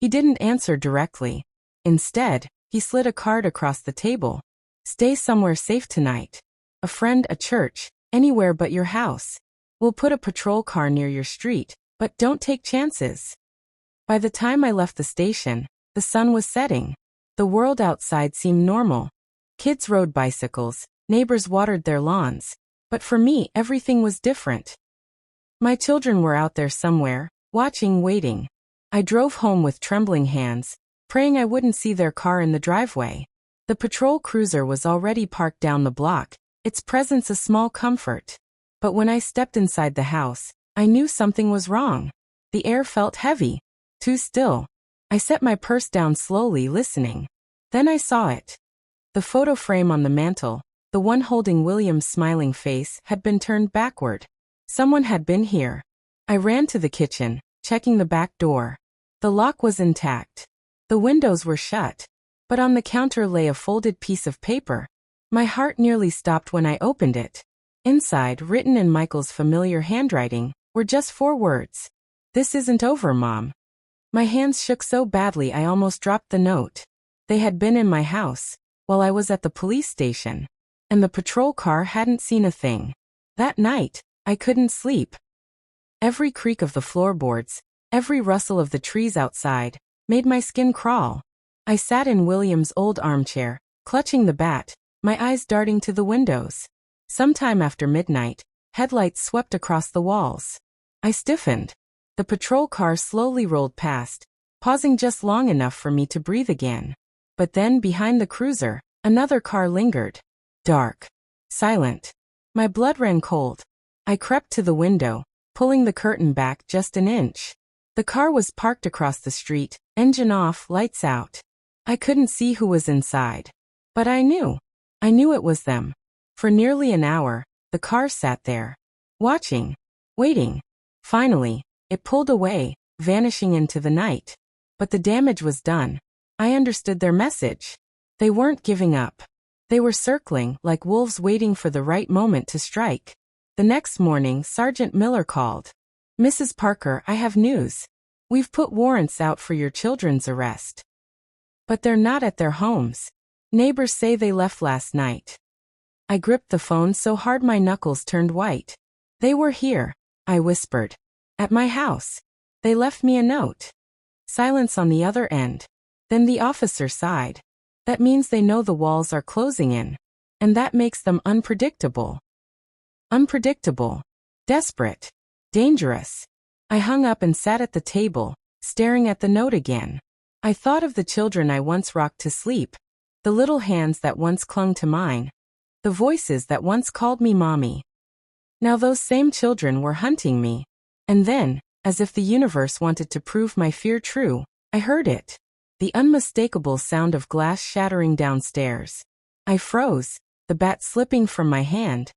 He didn't answer directly. Instead, he slid a card across the table. Stay somewhere safe tonight. A friend, a church, anywhere but your house. We'll put a patrol car near your street, but don't take chances. By the time I left the station, the sun was setting. The world outside seemed normal. Kids rode bicycles, neighbors watered their lawns. But for me, everything was different. My children were out there somewhere, watching, waiting. I drove home with trembling hands, praying I wouldn't see their car in the driveway. The patrol cruiser was already parked down the block, its presence a small comfort. But when I stepped inside the house, I knew something was wrong. The air felt heavy, too still. I set my purse down slowly, listening. Then I saw it. The photo frame on the mantel, the one holding William's smiling face, had been turned backward. Someone had been here. I ran to the kitchen, checking the back door. The lock was intact. The windows were shut. But on the counter lay a folded piece of paper. My heart nearly stopped when I opened it. Inside, written in Michael's familiar handwriting, were just 4 words. This isn't over, Mom. My hands shook so badly I almost dropped the note. They had been in my house, while I was at the police station. And the patrol car hadn't seen a thing. That night, I couldn't sleep. Every creak of the floorboards, every rustle of the trees outside, made my skin crawl. I sat in William's old armchair, clutching the bat, my eyes darting to the windows. Sometime after midnight, headlights swept across the walls. I stiffened. The patrol car slowly rolled past, pausing just long enough for me to breathe again. But then behind the cruiser, another car lingered. Dark. Silent. My blood ran cold. I crept to the window, pulling the curtain back just an inch. The car was parked across the street, engine off, lights out. I couldn't see who was inside. But I knew. I knew it was them. For nearly an hour, the car sat there. Watching. Waiting. Finally, it pulled away, vanishing into the night. But the damage was done. I understood their message. They weren't giving up. They were circling, like wolves waiting for the right moment to strike. The next morning, Sergeant Miller called. Mrs. Parker, I have news. We've put warrants out for your children's arrest. But they're not at their homes. Neighbors say they left last night. I gripped the phone so hard my knuckles turned white. They were here, I whispered. At my house. They left me a note. Silence on the other end. Then the officer sighed. That means they know the walls are closing in. And that makes them unpredictable. Unpredictable. Desperate. Dangerous. I hung up and sat at the table, staring at the note again. I thought of the children I once rocked to sleep. The little hands that once clung to mine. The voices that once called me mommy. Now those same children were hunting me. And then, as if the universe wanted to prove my fear true, I heard it. The unmistakable sound of glass shattering downstairs. I froze, the bat slipping from my hand.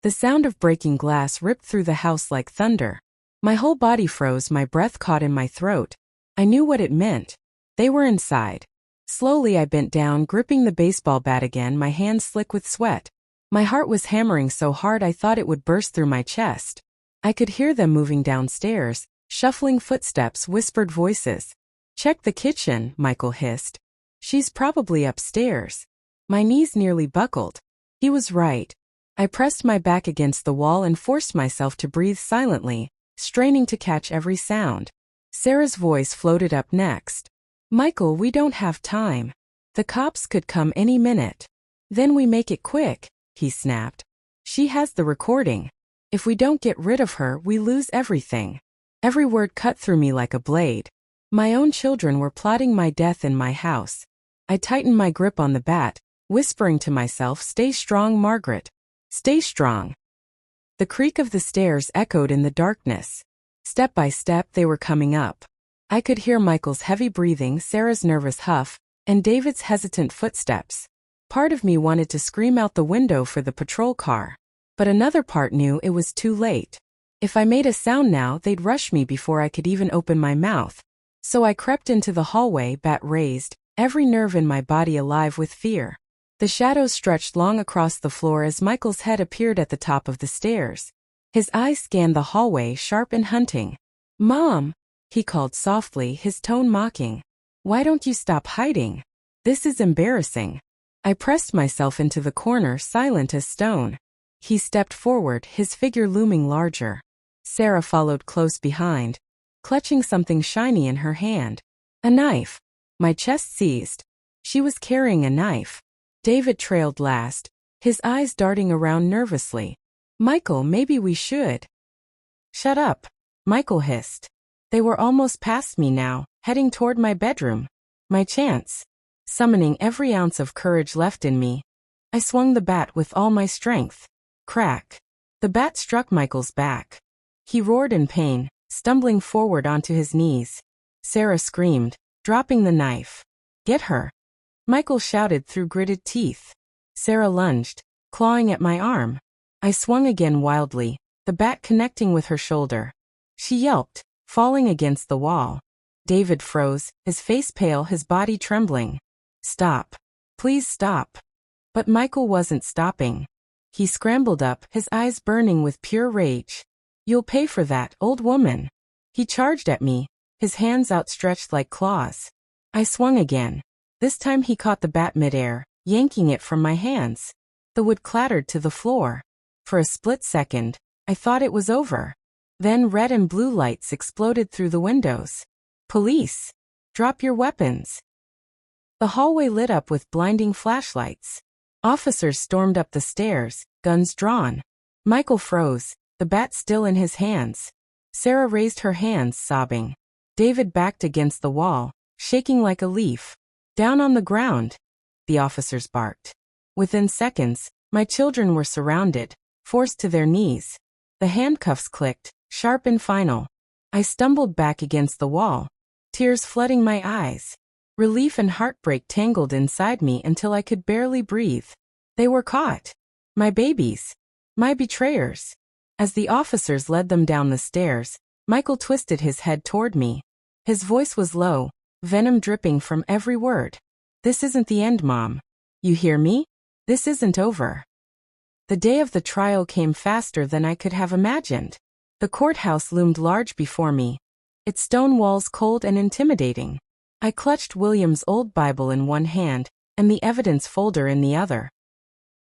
The sound of breaking glass ripped through the house like thunder. My whole body froze, my breath caught in my throat. I knew what it meant. They were inside. Slowly I bent down, gripping the baseball bat again, my hands slick with sweat. My heart was hammering so hard I thought it would burst through my chest. I could hear them moving downstairs, shuffling footsteps, whispered voices. Check the kitchen, Michael hissed. She's probably upstairs. My knees nearly buckled. He was right. I pressed my back against the wall and forced myself to breathe silently, straining to catch every sound. Sarah's voice floated up next. Michael, we don't have time. The cops could come any minute. Then we make it quick, he snapped. She has the recording. If we don't get rid of her, we lose everything. Every word cut through me like a blade. My own children were plotting my death in my house. I tightened my grip on the bat, whispering to myself, stay strong, Margaret. Stay strong. The creak of the stairs echoed in the darkness. Step by step they were coming up. I could hear Michael's heavy breathing, Sarah's nervous huff, and David's hesitant footsteps. Part of me wanted to scream out the window for the patrol car. But another part knew it was too late. If I made a sound now, they'd rush me before I could even open my mouth. So I crept into the hallway, bat raised, every nerve in my body alive with fear. The shadows stretched long across the floor as Michael's head appeared at the top of the stairs. His eyes scanned the hallway, sharp and hunting. "Mom!" he called softly, his tone mocking. "Why don't you stop hiding? This is embarrassing." I pressed myself into the corner, silent as stone. He stepped forward, his figure looming larger. Sarah followed close behind, clutching something shiny in her hand. A knife. My chest seized. She was carrying a knife. David trailed last, his eyes darting around nervously. "Michael, maybe we should." "Shut up," Michael hissed. They were almost past me now, heading toward my bedroom. My chance. Summoning every ounce of courage left in me, I swung the bat with all my strength. Crack. The bat struck Michael's back. He roared in pain, stumbling forward onto his knees. Sarah screamed, dropping the knife. "Get her!" Michael shouted through gritted teeth. Sarah lunged, clawing at my arm. I swung again wildly, the bat connecting with her shoulder. She yelped, falling against the wall. David froze, his face pale, his body trembling. "Stop. Please stop." But Michael wasn't stopping. He scrambled up, his eyes burning with pure rage. "You'll pay for that, old woman." He charged at me, his hands outstretched like claws. I swung again. This time he caught the bat midair, yanking it from my hands. The wood clattered to the floor. For a split second, I thought it was over. Then red and blue lights exploded through the windows. "Police! Drop your weapons!" The hallway lit up with blinding flashlights. Officers stormed up the stairs, guns drawn. Michael froze, the bat still in his hands. Sarah raised her hands, sobbing. David backed against the wall, shaking like a leaf. "Down on the ground," the officers barked. Within seconds, my children were surrounded, forced to their knees. The handcuffs clicked, sharp and final. I stumbled back against the wall, tears flooding my eyes. Relief and heartbreak tangled inside me until I could barely breathe. They were caught. My babies. My betrayers. As the officers led them down the stairs, Michael twisted his head toward me. His voice was low, venom dripping from every word. "This isn't the end, Mom. You hear me? This isn't over." The day of the trial came faster than I could have imagined. The courthouse loomed large before me, its stone walls cold and intimidating. I clutched William's old Bible in one hand and the evidence folder in the other.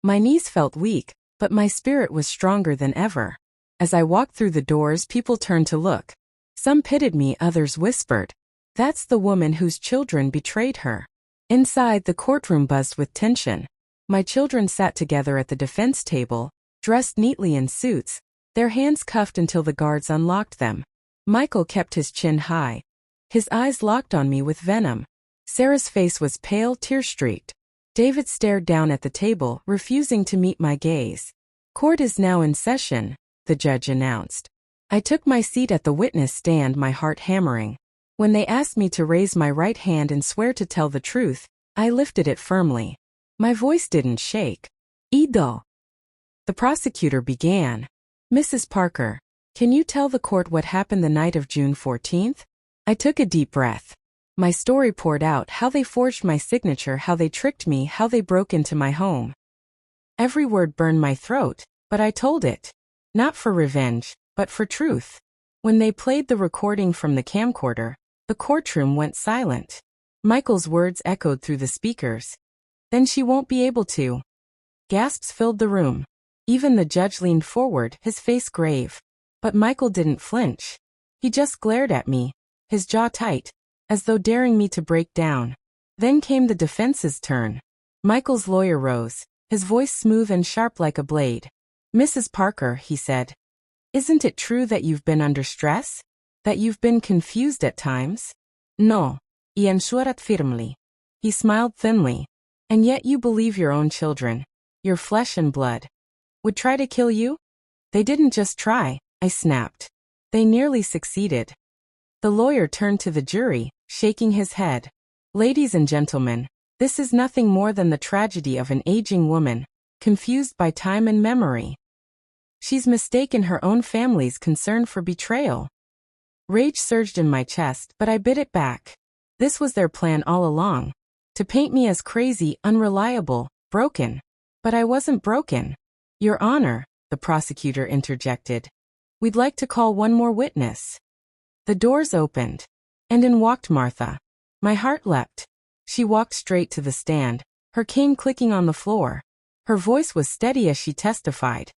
My knees felt weak, but my spirit was stronger than ever. As I walked through the doors, people turned to look. Some pitied me, others whispered, "That's the woman whose children betrayed her." Inside, the courtroom buzzed with tension. My children sat together at the defense table, dressed neatly in suits, their hands cuffed until the guards unlocked them. Michael kept his chin high. His eyes locked on me with venom. Sarah's face was pale, tear-streaked. David stared down at the table, refusing to meet my gaze. "Court is now in session," the judge announced. I took my seat at the witness stand, my heart hammering. When they asked me to raise my right hand and swear to tell the truth, I lifted it firmly. My voice didn't shake. "Ido." The prosecutor began. "Mrs. Parker, can you tell the court what happened the night of June 14th? I took a deep breath. My story poured out, how they forged my signature, how they tricked me, how they broke into my home. Every word burned my throat, but I told it. Not for revenge, but for truth. When they played the recording from the camcorder, the courtroom went silent. Michael's words echoed through the speakers. "Then she won't be able to." Gasps filled the room. Even the judge leaned forward, his face grave. But Michael didn't flinch. He just glared at me, his jaw tight, as though daring me to break down. Then came the defense's turn. Michael's lawyer rose, his voice smooth and sharp like a blade. "Mrs. Parker," he said, "isn't it true that you've been under stress? That you've been confused at times?" "No," he answered firmly. He smiled thinly. "And yet you believe your own children, your flesh and blood, would try to kill you?" They didn't just try, I snapped. They nearly succeeded. The lawyer turned to the jury, shaking his head. Ladies and gentlemen, this is nothing more than the tragedy of an aging woman, confused by time and memory. She's mistaken her own family's concern for betrayal. Rage surged in my chest, but I bit it back. This was their plan all along. To paint me as crazy, unreliable, broken. But I wasn't broken. Your Honor, the prosecutor interjected. We'd like to call one more witness. The doors opened. And in walked Martha. My heart leapt. She walked straight to the stand, her cane clicking on the floor. Her voice was steady as she testified.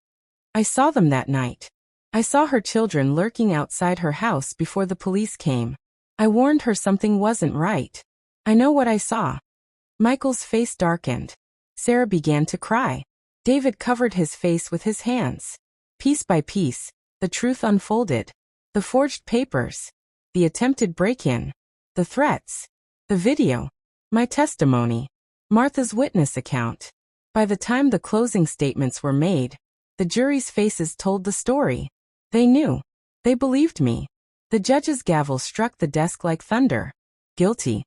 I saw them that night. I saw her children lurking outside her house before the police came. I warned her something wasn't right. I know what I saw. Michael's face darkened. Sarah began to cry. David covered his face with his hands. Piece by piece, the truth unfolded. The forged papers. The attempted break-in. The threats. The video. My testimony. Martha's witness account. By the time the closing statements were made, the jury's faces told the story. They knew. They believed me. The judge's gavel struck the desk like thunder. Guilty.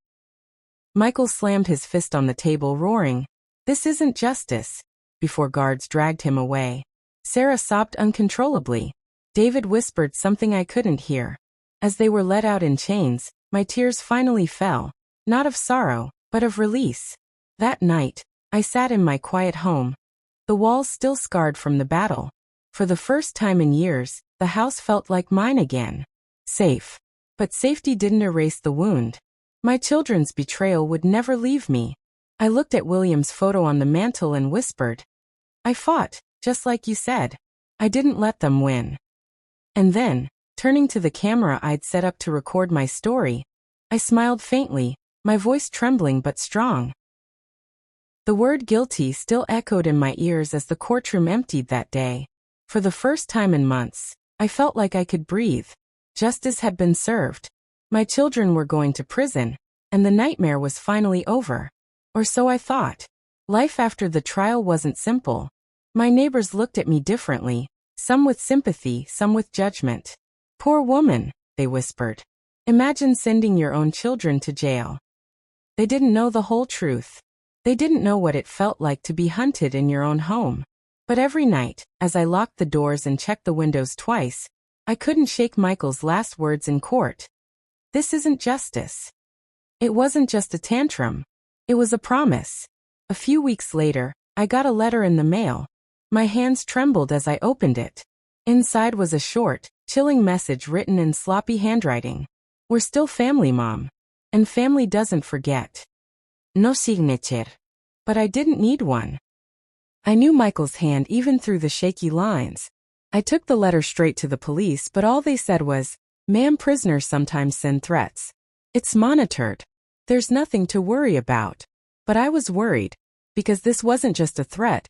Michael slammed his fist on the table, roaring, "This isn't justice," before guards dragged him away. Sarah sobbed uncontrollably. David whispered something I couldn't hear. As they were let out in chains, my tears finally fell, not of sorrow, but of release. That night, I sat in my quiet home, the walls still scarred from the battle. For the first time in years, the house felt like mine again. Safe. But safety didn't erase the wound. My children's betrayal would never leave me. I looked at William's photo on the mantel and whispered, "I fought, just like you said. I didn't let them win." And then, turning to the camera I'd set up to record my story, I smiled faintly, my voice trembling but strong. The word guilty still echoed in my ears as the courtroom emptied that day. For the first time in months, I felt like I could breathe. Justice had been served. My children were going to prison, and the nightmare was finally over. Or so I thought. Life after the trial wasn't simple. My neighbors looked at me differently, some with sympathy, some with judgment. "Poor woman," they whispered. "Imagine sending your own children to jail." They didn't know the whole truth. They didn't know what it felt like to be hunted in your own home. But every night, as I locked the doors and checked the windows twice, I couldn't shake Michael's last words in court. This isn't justice. It wasn't just a tantrum. It was a promise. A few weeks later, I got a letter in the mail. My hands trembled as I opened it. Inside was a short, chilling message written in sloppy handwriting. "We're still family, Mom. And family doesn't forget." No signature. But I didn't need one. I knew Michael's hand even through the shaky lines. I took the letter straight to the police, but all they said was, "Ma'am, prisoners sometimes send threats. It's monitored. There's nothing to worry about." But I was worried, because this wasn't just a threat.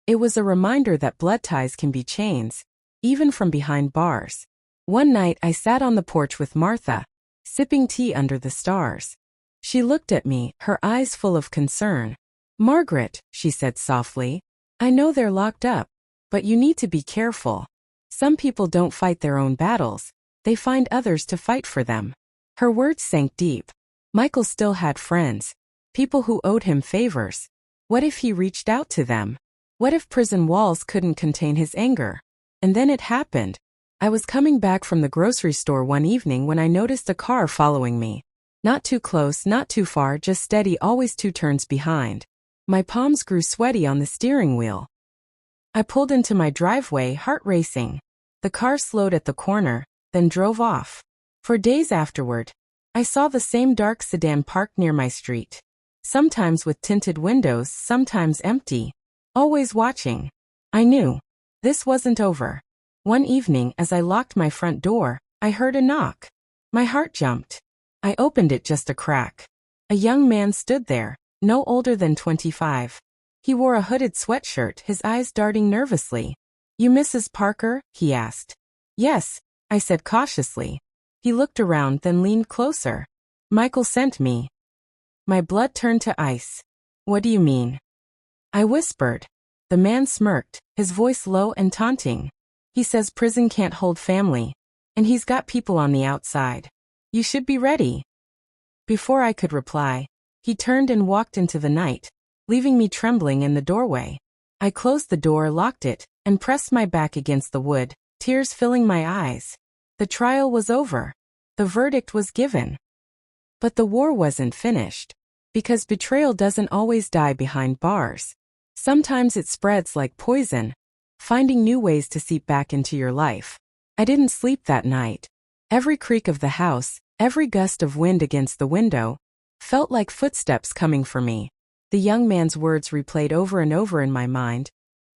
It was a reminder that blood ties can be chains, even from behind bars. One night I sat on the porch with Martha, sipping tea under the stars. She looked at me, her eyes full of concern. "Margaret," she said softly, "I know they're locked up, but you need to be careful. Some people don't fight their own battles, they find others to fight for them." Her words sank deep. Michael still had friends, people who owed him favors. What if he reached out to them? What if prison walls couldn't contain his anger? And then it happened. I was coming back from the grocery store one evening when I noticed a car following me. Not too close, not too far, just steady, always 2 turns behind. My palms grew sweaty on the steering wheel. I pulled into my driveway, heart racing. The car slowed at the corner, then drove off. For days afterward, I saw the same dark sedan parked near my street. Sometimes with tinted windows, sometimes empty. Always watching. I knew. This wasn't over. One evening, as I locked my front door, I heard a knock. My heart jumped. I opened it just a crack. A young man stood there, no older than 25. He wore a hooded sweatshirt, his eyes darting nervously. "You Mrs. Parker?" he asked. "Yes," I said cautiously. He looked around, then leaned closer. "Michael sent me." My blood turned to ice. "What do you mean?" I whispered. The man smirked, his voice low and taunting. He says prison can't hold family, and he's got people on the outside. You should be ready." Before I could reply, he turned and walked into the night, leaving me trembling in the doorway. I closed the door, locked it, and pressed my back against the wood, tears filling my eyes. The trial was over. The verdict was given. But the war wasn't finished. Because betrayal doesn't always die behind bars. Sometimes it spreads like poison, finding new ways to seep back into your life. I didn't sleep that night. Every creak of the house, every gust of wind against the window, felt like footsteps coming for me. The young man's words replayed over and over in my mind.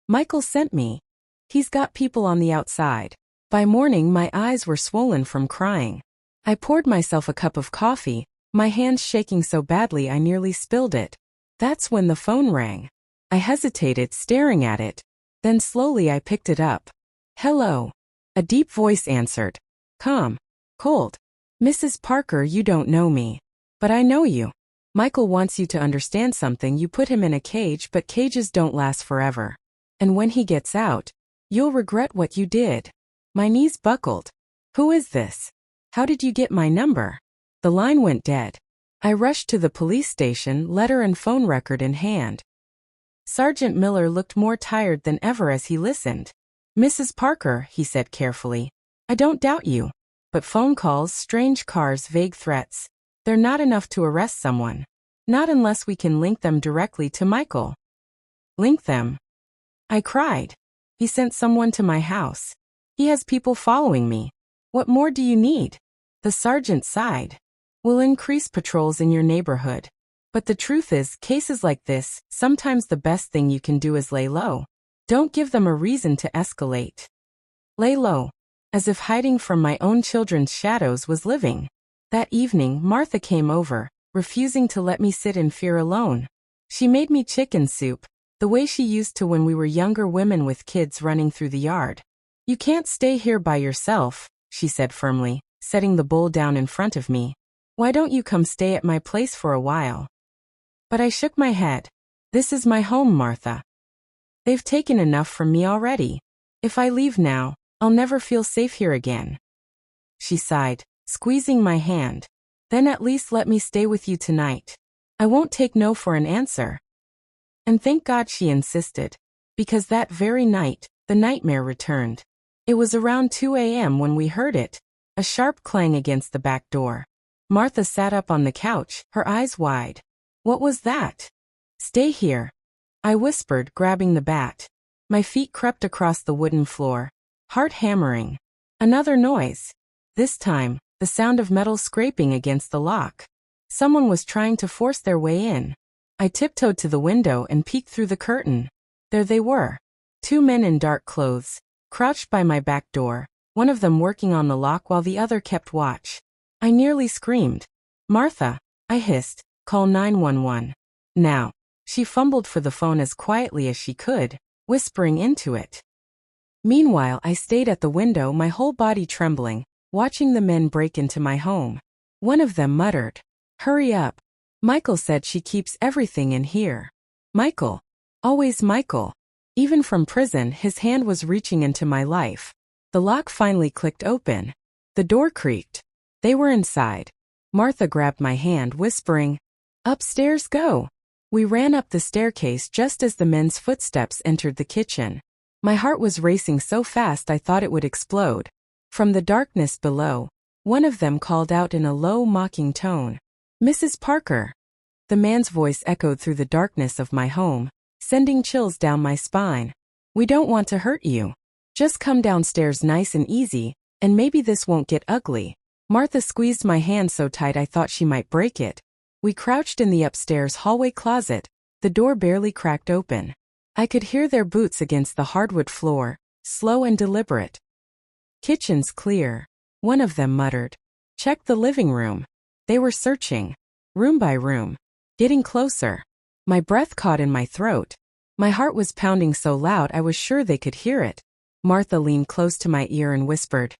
"Michael sent me. He's got people on the outside." By morning, my eyes were swollen from crying. I poured myself a cup of coffee, my hands shaking so badly I nearly spilled it. That's when the phone rang. I hesitated, staring at it. Then slowly I picked it up. "Hello." A deep voice answered. Calm. Cold. "Mrs. Parker, you don't know me. But I know you. Michael wants you to understand something. You put him in a cage, but cages don't last forever. And when he gets out, you'll regret what you did." My knees buckled. "Who is this? How did you get my number?" The line went dead. I rushed to the police station, letter and phone record in hand. Sergeant Miller looked more tired than ever as he listened. "Mrs. Parker," he said carefully, "I don't doubt you. But phone calls, strange cars, vague threats, they're not enough to arrest someone. Not unless we can link them directly to Michael." "Link them?" I cried. "He sent someone to my house. He has people following me. What more do you need?" The sergeant sighed. "We'll increase patrols in your neighborhood. But the truth is, cases like this, sometimes the best thing you can do is lay low. Don't give them a reason to escalate." Lay low. As if hiding from my own children's shadows was living. That evening, Martha came over, refusing to let me sit in fear alone. She made me chicken soup, the way she used to when we were younger women with kids running through the yard. "You can't stay here by yourself," she said firmly, setting the bowl down in front of me. "Why don't you come stay at my place for a while?" But I shook my head. "This is my home, Martha. They've taken enough from me already. If I leave now, I'll never feel safe here again." She sighed, squeezing my hand. "Then at least let me stay with you tonight. I won't take no for an answer." And thank God she insisted. Because that very night, the nightmare returned. It was around 2 a.m. when we heard it. A sharp clang against the back door. Martha sat up on the couch, her eyes wide. "What was that?" "Stay here," I whispered, grabbing the bat. My feet crept across the wooden floor. Heart hammering. Another noise. This time, the sound of metal scraping against the lock. Someone was trying to force their way in. I tiptoed to the window and peeked through the curtain. There they were. 2 men in dark clothes, crouched by my back door, one of them working on the lock while the other kept watch. I nearly screamed. "Martha," I hissed, "call 911. Now." She fumbled for the phone as quietly as she could, whispering into it. Meanwhile, I stayed at the window, my whole body trembling, watching the men break into my home. One of them muttered, "Hurry up. Michael said she keeps everything in here." Michael. Always Michael. Even from prison, his hand was reaching into my life. The lock finally clicked open. The door creaked. They were inside. Martha grabbed my hand, whispering, "Upstairs, go." We ran up the staircase just as the men's footsteps entered the kitchen. My heart was racing so fast I thought it would explode. From the darkness below, one of them called out in a low, mocking tone, "Mrs. Parker." The man's voice echoed through the darkness of my home, sending chills down my spine. "We don't want to hurt you. Just come downstairs nice and easy, and maybe this won't get ugly." Martha squeezed my hand so tight I thought she might break it. We crouched in the upstairs hallway closet, the door barely cracked open. I could hear their boots against the hardwood floor, slow and deliberate. "Kitchen's clear," one of them muttered. "Check the living room." They were searching, room by room, getting closer. My breath caught in my throat. My heart was pounding so loud I was sure they could hear it. Martha leaned close to my ear and whispered,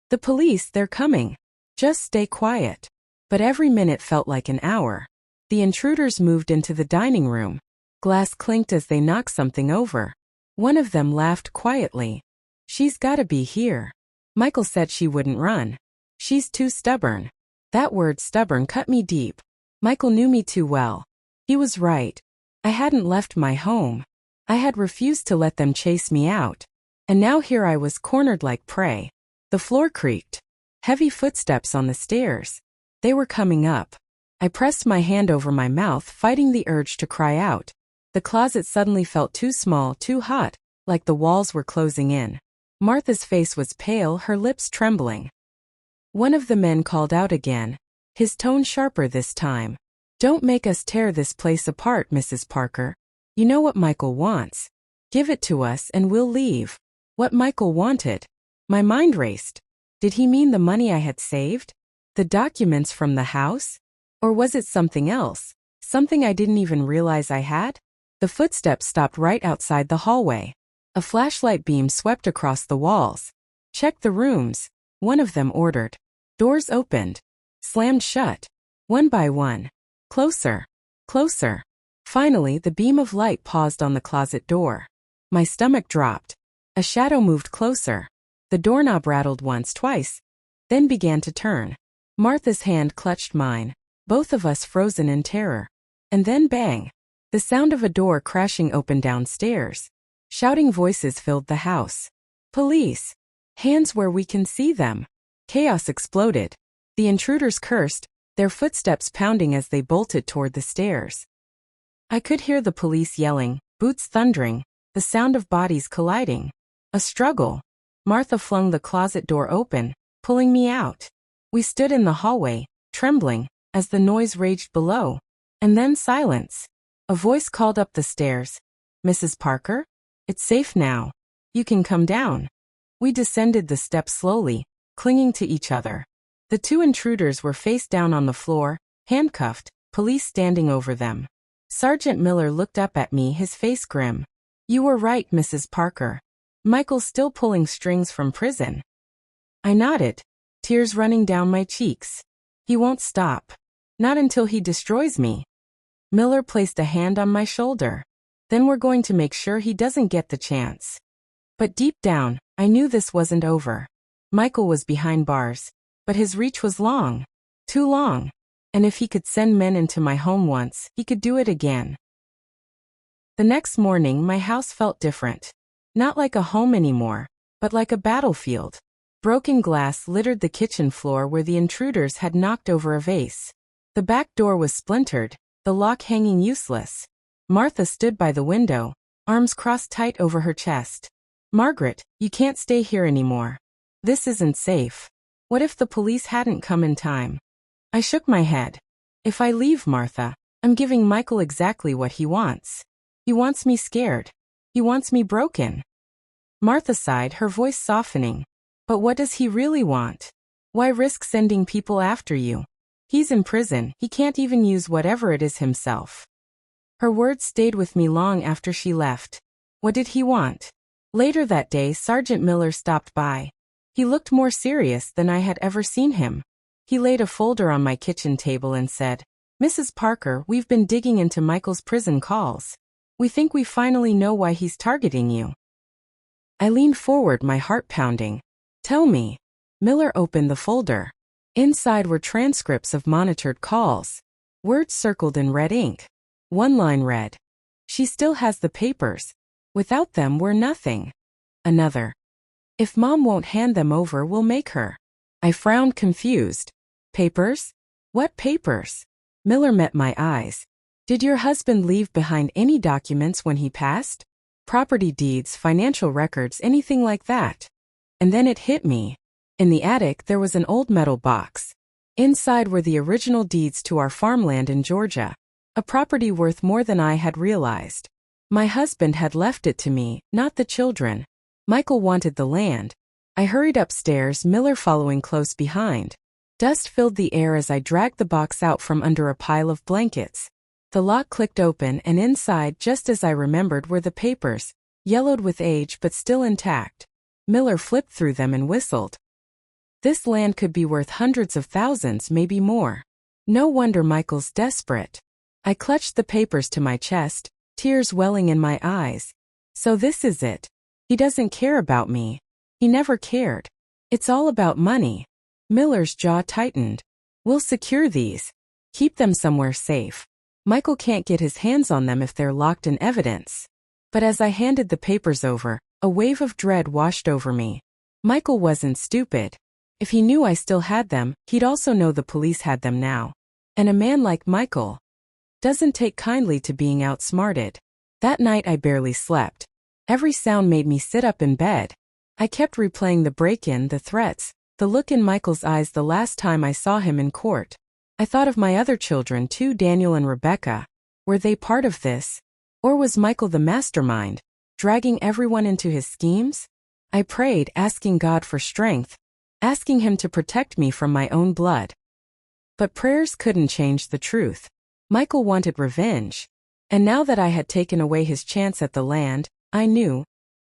"The police, they're coming. Just stay quiet." But every minute felt like an hour. The intruders moved into the dining room. Glass clinked as they knocked something over. One of them laughed quietly. She's gotta be here. Michael said she wouldn't run. She's too stubborn. That word stubborn cut me deep. Michael knew me too well. He was right. I hadn't left my home. I had refused to let them chase me out. And now here I was cornered like prey. The floor creaked. Heavy footsteps on the stairs. They were coming up. I pressed my hand over my mouth, fighting the urge to cry out. The closet suddenly felt too small, too hot, like the walls were closing in. Martha's face was pale, her lips trembling. One of the men called out again, his tone sharper this time. Don't make us tear this place apart, Mrs. Parker. You know what Michael wants. Give it to us and we'll leave. What Michael wanted. My mind raced. Did he mean the money I had saved? The documents from the house? Or was it something else? Something I didn't even realize I had? The footsteps stopped right outside the hallway. A flashlight beam swept across the walls. Check the rooms, one of them ordered. Doors opened. Slammed shut. One by one. Closer. Closer. Finally, the beam of light paused on the closet door. My stomach dropped. A shadow moved closer. The doorknob rattled once, twice, then began to turn. Martha's hand clutched mine, both of us frozen in terror. And then bang! The sound of a door crashing open downstairs. Shouting voices filled the house. Police! Hands where we can see them! Chaos exploded. The intruders cursed, their footsteps pounding as they bolted toward the stairs. I could hear the police yelling, boots thundering, the sound of bodies colliding. A struggle. Martha flung the closet door open, pulling me out. We stood in the hallway, trembling, as the noise raged below. And then silence. A voice called up the stairs. Mrs. Parker? It's safe now. You can come down. We descended the steps slowly, clinging to each other. The two intruders were face down on the floor, handcuffed, police standing over them. Sergeant Miller looked up at me, his face grim. You were right, Mrs. Parker. Michael's still pulling strings from prison. I nodded, tears running down my cheeks. He won't stop. Not until he destroys me. Miller placed a hand on my shoulder. Then we're going to make sure he doesn't get the chance. But deep down, I knew this wasn't over. Michael was behind bars, but his reach was long. Too long. And if he could send men into my home once, he could do it again. The next morning, my house felt different. Not like a home anymore, but like a battlefield. Broken glass littered the kitchen floor where the intruders had knocked over a vase. The back door was splintered, the lock hanging useless. Martha stood by the window, arms crossed tight over her chest. Margaret, you can't stay here anymore. This isn't safe. What if the police hadn't come in time? I shook my head. If I leave, Martha, I'm giving Michael exactly what he wants. He wants me scared. He wants me broken. Martha sighed, her voice softening. But what does he really want? Why risk sending people after you? He's in prison, he can't even use whatever it is himself. Her words stayed with me long after she left. What did he want? Later that day, Sergeant Miller stopped by. He looked more serious than I had ever seen him. He laid a folder on my kitchen table and said, Mrs. Parker, we've been digging into Michael's prison calls. We think we finally know why he's targeting you. I leaned forward, my heart pounding. Tell me. Miller opened the folder. Inside were transcripts of monitored calls. Words circled in red ink. One line read, She still has the papers. Without them, we're nothing. Another. If Mom won't hand them over, we'll make her. I frowned, confused. Papers? What papers? Miller met my eyes. Did your husband leave behind any documents when he passed? Property deeds, financial records, anything like that? And then it hit me. In the attic, there was an old metal box. Inside were the original deeds to our farmland in Georgia, a property worth more than I had realized. My husband had left it to me, not the children. Michael wanted the land. I hurried upstairs, Miller following close behind. Dust filled the air as I dragged the box out from under a pile of blankets. The lock clicked open, and inside, just as I remembered, were the papers, yellowed with age but still intact. Miller flipped through them and whistled. This land could be worth hundreds of thousands, maybe more. No wonder Michael's desperate. I clutched the papers to my chest, tears welling in my eyes. So this is it. He doesn't care about me. He never cared. It's all about money. Miller's jaw tightened. We'll secure these. Keep them somewhere safe. Michael can't get his hands on them if they're locked in evidence. But as I handed the papers over, a wave of dread washed over me. Michael wasn't stupid. If he knew I still had them, he'd also know the police had them now. And a man like Michael doesn't take kindly to being outsmarted. That night I barely slept. Every sound made me sit up in bed. I kept replaying the break-in, the threats, the look in Michael's eyes the last time I saw him in court. I thought of my other children too, Daniel and Rebecca. Were they part of this? Or was Michael the mastermind, dragging everyone into his schemes? I prayed, asking God for strength, asking him to protect me from my own blood. But prayers couldn't change the truth. Michael wanted revenge. And now that I had taken away his chance at the land, I knew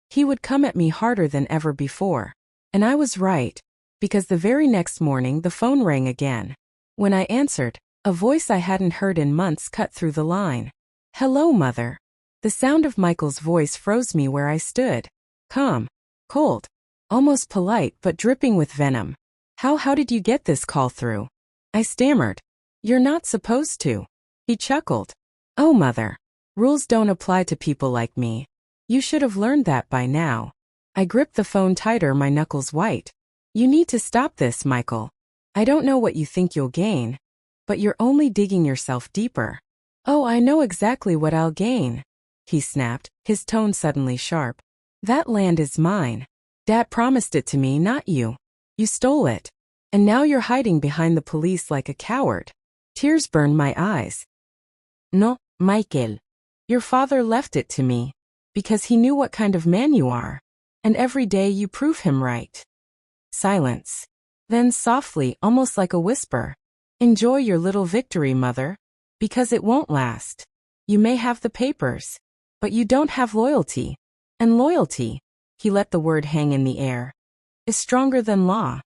he would come at me harder than ever before. And I was right, because the very next morning the phone rang again. When I answered, a voice I hadn't heard in months cut through the line. "Hello, Mother." The sound of Michael's voice froze me where I stood. Calm, cold, almost polite but dripping with venom. How did you get this call through?" I stammered. "You're not supposed to." He chuckled. "Oh, Mother. Rules don't apply to people like me. You should have learned that by now." I gripped the phone tighter, my knuckles white. "You need to stop this, Michael. I don't know what you think you'll gain, but you're only digging yourself deeper." "Oh, I know exactly what I'll gain," he snapped, his tone suddenly sharp. "That land is mine. Dad promised it to me, not you. You stole it. And now you're hiding behind the police like a coward." Tears burned my eyes. "No, Michael. Your father left it to me, because he knew what kind of man you are. And every day you prove him right." Silence. Then softly, almost like a whisper, "Enjoy your little victory, Mother, because it won't last. You may have the papers, but you don't have loyalty. And loyalty," he let the word hang in the air, "is stronger than law."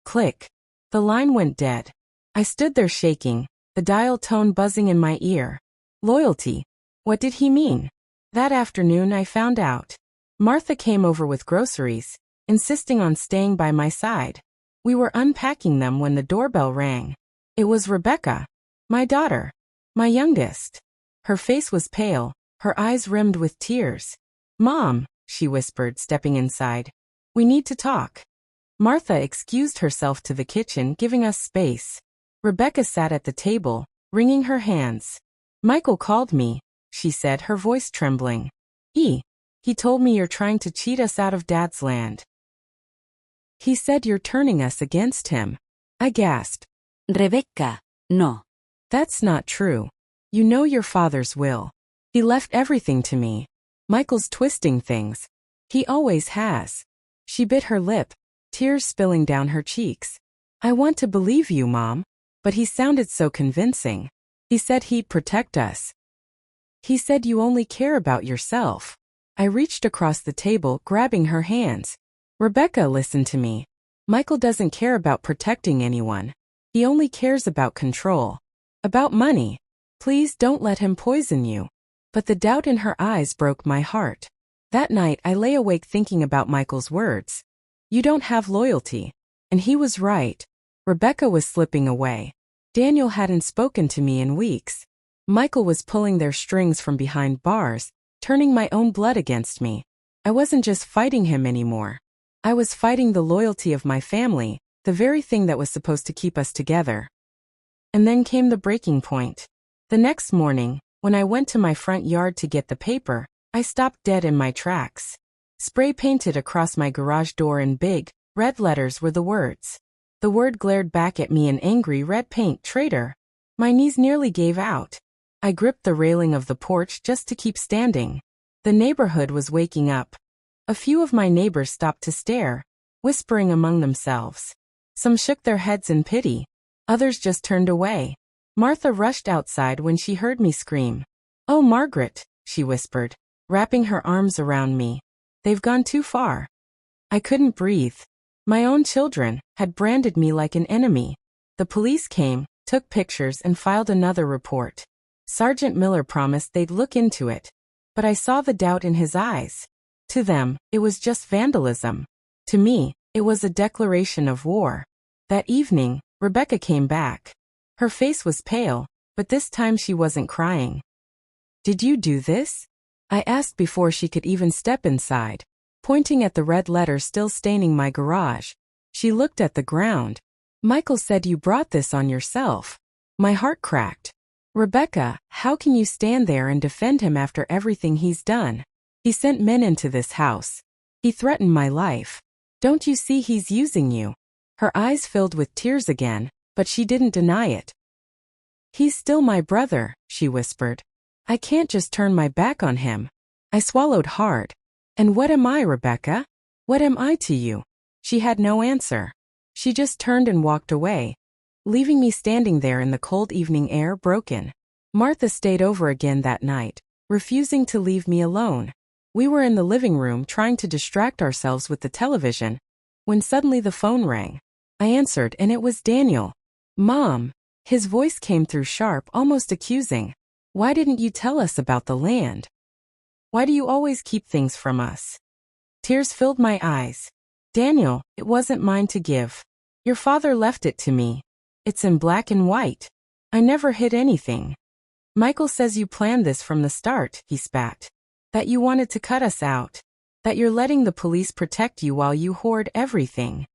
Click. The line went dead. I stood there shaking, the dial tone buzzing in my ear. Loyalty. What did he mean? That afternoon I found out. Martha came over with groceries, insisting on staying by my side. We were unpacking them when the doorbell rang. It was Rebecca, my daughter, my youngest. Her face was pale, her eyes rimmed with tears. "Mom," she whispered, stepping inside. "We need to talk." Martha excused herself to the kitchen, giving us space. Rebecca sat at the table, wringing her hands. "Michael called me," she said, her voice trembling. He told me you're trying to cheat us out of Dad's land. He said you're turning us against him." I gasped. Rebecca, no. "That's not true. You know your father's will. He left everything to me. Michael's twisting things. He always has." She bit her lip, tears spilling down her cheeks. "I want to believe you, Mom, but he sounded so convincing. He said he'd protect us. He said you only care about yourself." I reached across the table, grabbing her hands. "Rebecca, listen to me. Michael doesn't care about protecting anyone. He only cares about control. About money. Please don't let him poison you." But the doubt in her eyes broke my heart. That night I lay awake thinking about Michael's words. You don't have loyalty. And he was right. Rebecca was slipping away. Daniel hadn't spoken to me in weeks. Michael was pulling their strings from behind bars, turning my own blood against me. I wasn't just fighting him anymore. I was fighting the loyalty of my family, the very thing that was supposed to keep us together. And then came the breaking point. The next morning, when I went to my front yard to get the paper, I stopped dead in my tracks. Spray painted across my garage door in big, red letters were the words. The word glared back at me in angry red paint, "Traitor." My knees nearly gave out. I gripped the railing of the porch just to keep standing. The neighborhood was waking up. A few of my neighbors stopped to stare, whispering among themselves. Some shook their heads in pity. Others just turned away. Martha rushed outside when she heard me scream. "Oh, Margaret," she whispered, wrapping her arms around me. "They've gone too far." I couldn't breathe. My own children had branded me like an enemy. The police came, took pictures, and filed another report. Sergeant Miller promised they'd look into it. But I saw the doubt in his eyes. To them, it was just vandalism. To me, it was a declaration of war. That evening, Rebecca came back. Her face was pale, but this time she wasn't crying. "Did you do this?" I asked before she could even step inside, pointing at the red letter still staining my garage. She looked at the ground. "Michael said you brought this on yourself." My heart cracked. "Rebecca, how can you stand there and defend him after everything he's done? He sent men into this house. He threatened my life. Don't you see he's using you?" Her eyes filled with tears again, but she didn't deny it. "He's still my brother," she whispered. "I can't just turn my back on him." I swallowed hard. "And what am I, Rebecca? What am I to you?" She had no answer. She just turned and walked away, leaving me standing there in the cold evening air, broken. Martha stayed over again that night, refusing to leave me alone. We were in the living room trying to distract ourselves with the television, when suddenly the phone rang. I answered and it was Daniel. "Mom." His voice came through sharp, almost accusing. "Why didn't you tell us about the land? Why do you always keep things from us?" Tears filled my eyes. "Daniel, it wasn't mine to give. Your father left it to me. It's in black and white. I never hid anything." "Michael says you planned this from the start," he spat. "That you wanted to cut us out. That you're letting the police protect you while you hoard everything."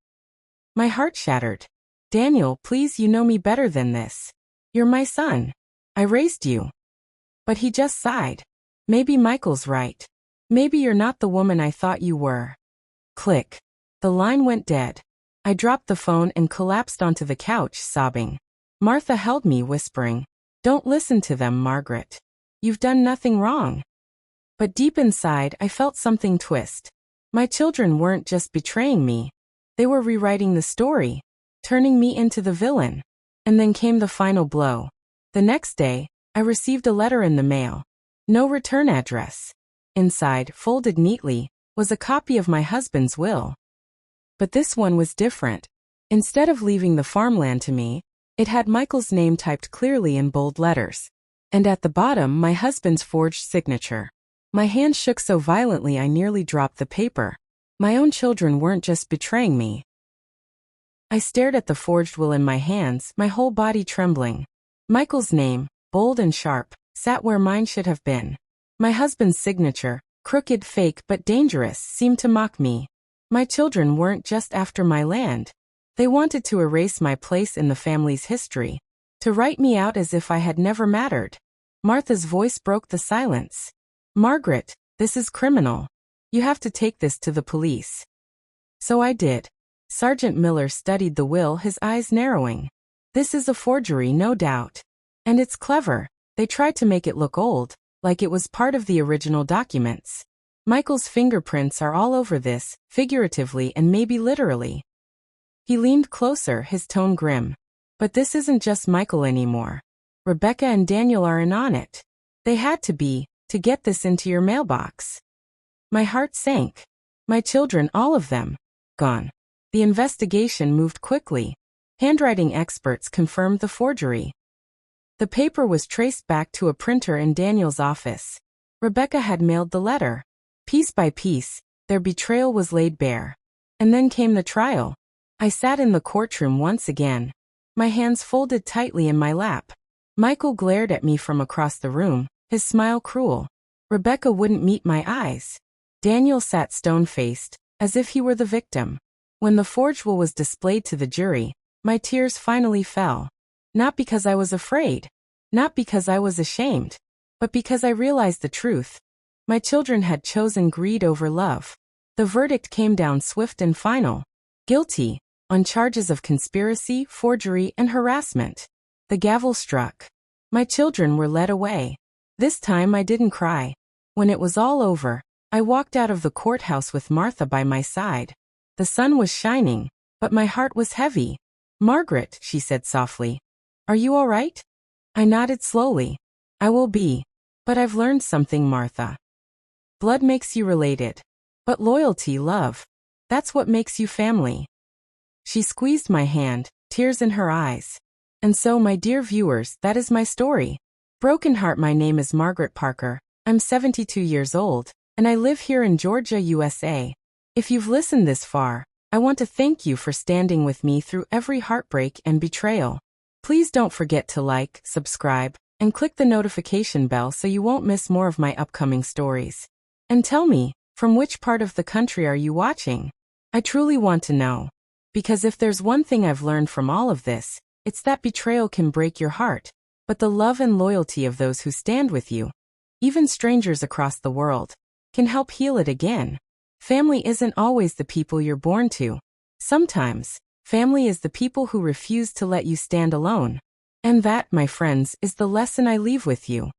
My heart shattered. "Daniel, please, you know me better than this. You're my son. I raised you." But he just sighed. "Maybe Michael's right. Maybe you're not the woman I thought you were." Click. The line went dead. I dropped the phone and collapsed onto the couch, sobbing. Martha held me, whispering, "Don't listen to them, Margaret. You've done nothing wrong." But deep inside, I felt something twist. My children weren't just betraying me. They were rewriting the story, turning me into the villain. And then came the final blow. The next day, I received a letter in the mail. No return address. Inside, folded neatly, was a copy of my husband's will. But this one was different. Instead of leaving the farmland to me, it had Michael's name typed clearly in bold letters. And at the bottom, my husband's forged signature. My hand shook so violently I nearly dropped the paper. My own children weren't just betraying me. I stared at the forged will in my hands, my whole body trembling. Michael's name, bold and sharp, sat where mine should have been. My husband's signature, crooked, fake, but dangerous, seemed to mock me. My children weren't just after my land. They wanted to erase my place in the family's history, to write me out as if I had never mattered. Martha's voice broke the silence. "Margaret, this is criminal. You have to take this to the police." So I did. Sergeant Miller studied the will, his eyes narrowing. "This is a forgery, no doubt. And it's clever. They tried to make it look old, like it was part of the original documents. Michael's fingerprints are all over this, figuratively and maybe literally." He leaned closer, his tone grim. "But this isn't just Michael anymore. Rebecca and Daniel are in on it. They had to be, to get this into your mailbox." My heart sank. My children, all of them, gone. The investigation moved quickly. Handwriting experts confirmed the forgery. The paper was traced back to a printer in Daniel's office. Rebecca had mailed the letter. Piece by piece, their betrayal was laid bare. And then came the trial. I sat in the courtroom once again, my hands folded tightly in my lap. Michael glared at me from across the room, his smile cruel. Rebecca wouldn't meet my eyes. Daniel sat stone-faced, as if he were the victim. When the forged will was displayed to the jury, my tears finally fell. Not because I was afraid, not because I was ashamed, but because I realized the truth. My children had chosen greed over love. The verdict came down swift and final. Guilty, on charges of conspiracy, forgery, and harassment. The gavel struck. My children were led away. This time I didn't cry. When it was all over, I walked out of the courthouse with Martha by my side. The sun was shining, but my heart was heavy. "Margaret," she said softly, "are you all right?" I nodded slowly. "I will be. But I've learned something, Martha. Blood makes you related. But loyalty, love, that's what makes you family." She squeezed my hand, tears in her eyes. And so, my dear viewers, that is my story. Broken heart. My name is Margaret Parker. I'm 72 years old, and I live here in Georgia, USA. If you've listened this far, I want to thank you for standing with me through every heartbreak and betrayal. Please don't forget to like, subscribe, and click the notification bell so you won't miss more of my upcoming stories. And tell me, from which part of the country are you watching? I truly want to know. Because if there's one thing I've learned from all of this, it's that betrayal can break your heart, but the love and loyalty of those who stand with you, even strangers across the world, can help heal it again. Family isn't always the people you're born to. Sometimes, family is the people who refuse to let you stand alone. And that, my friends, is the lesson I leave with you.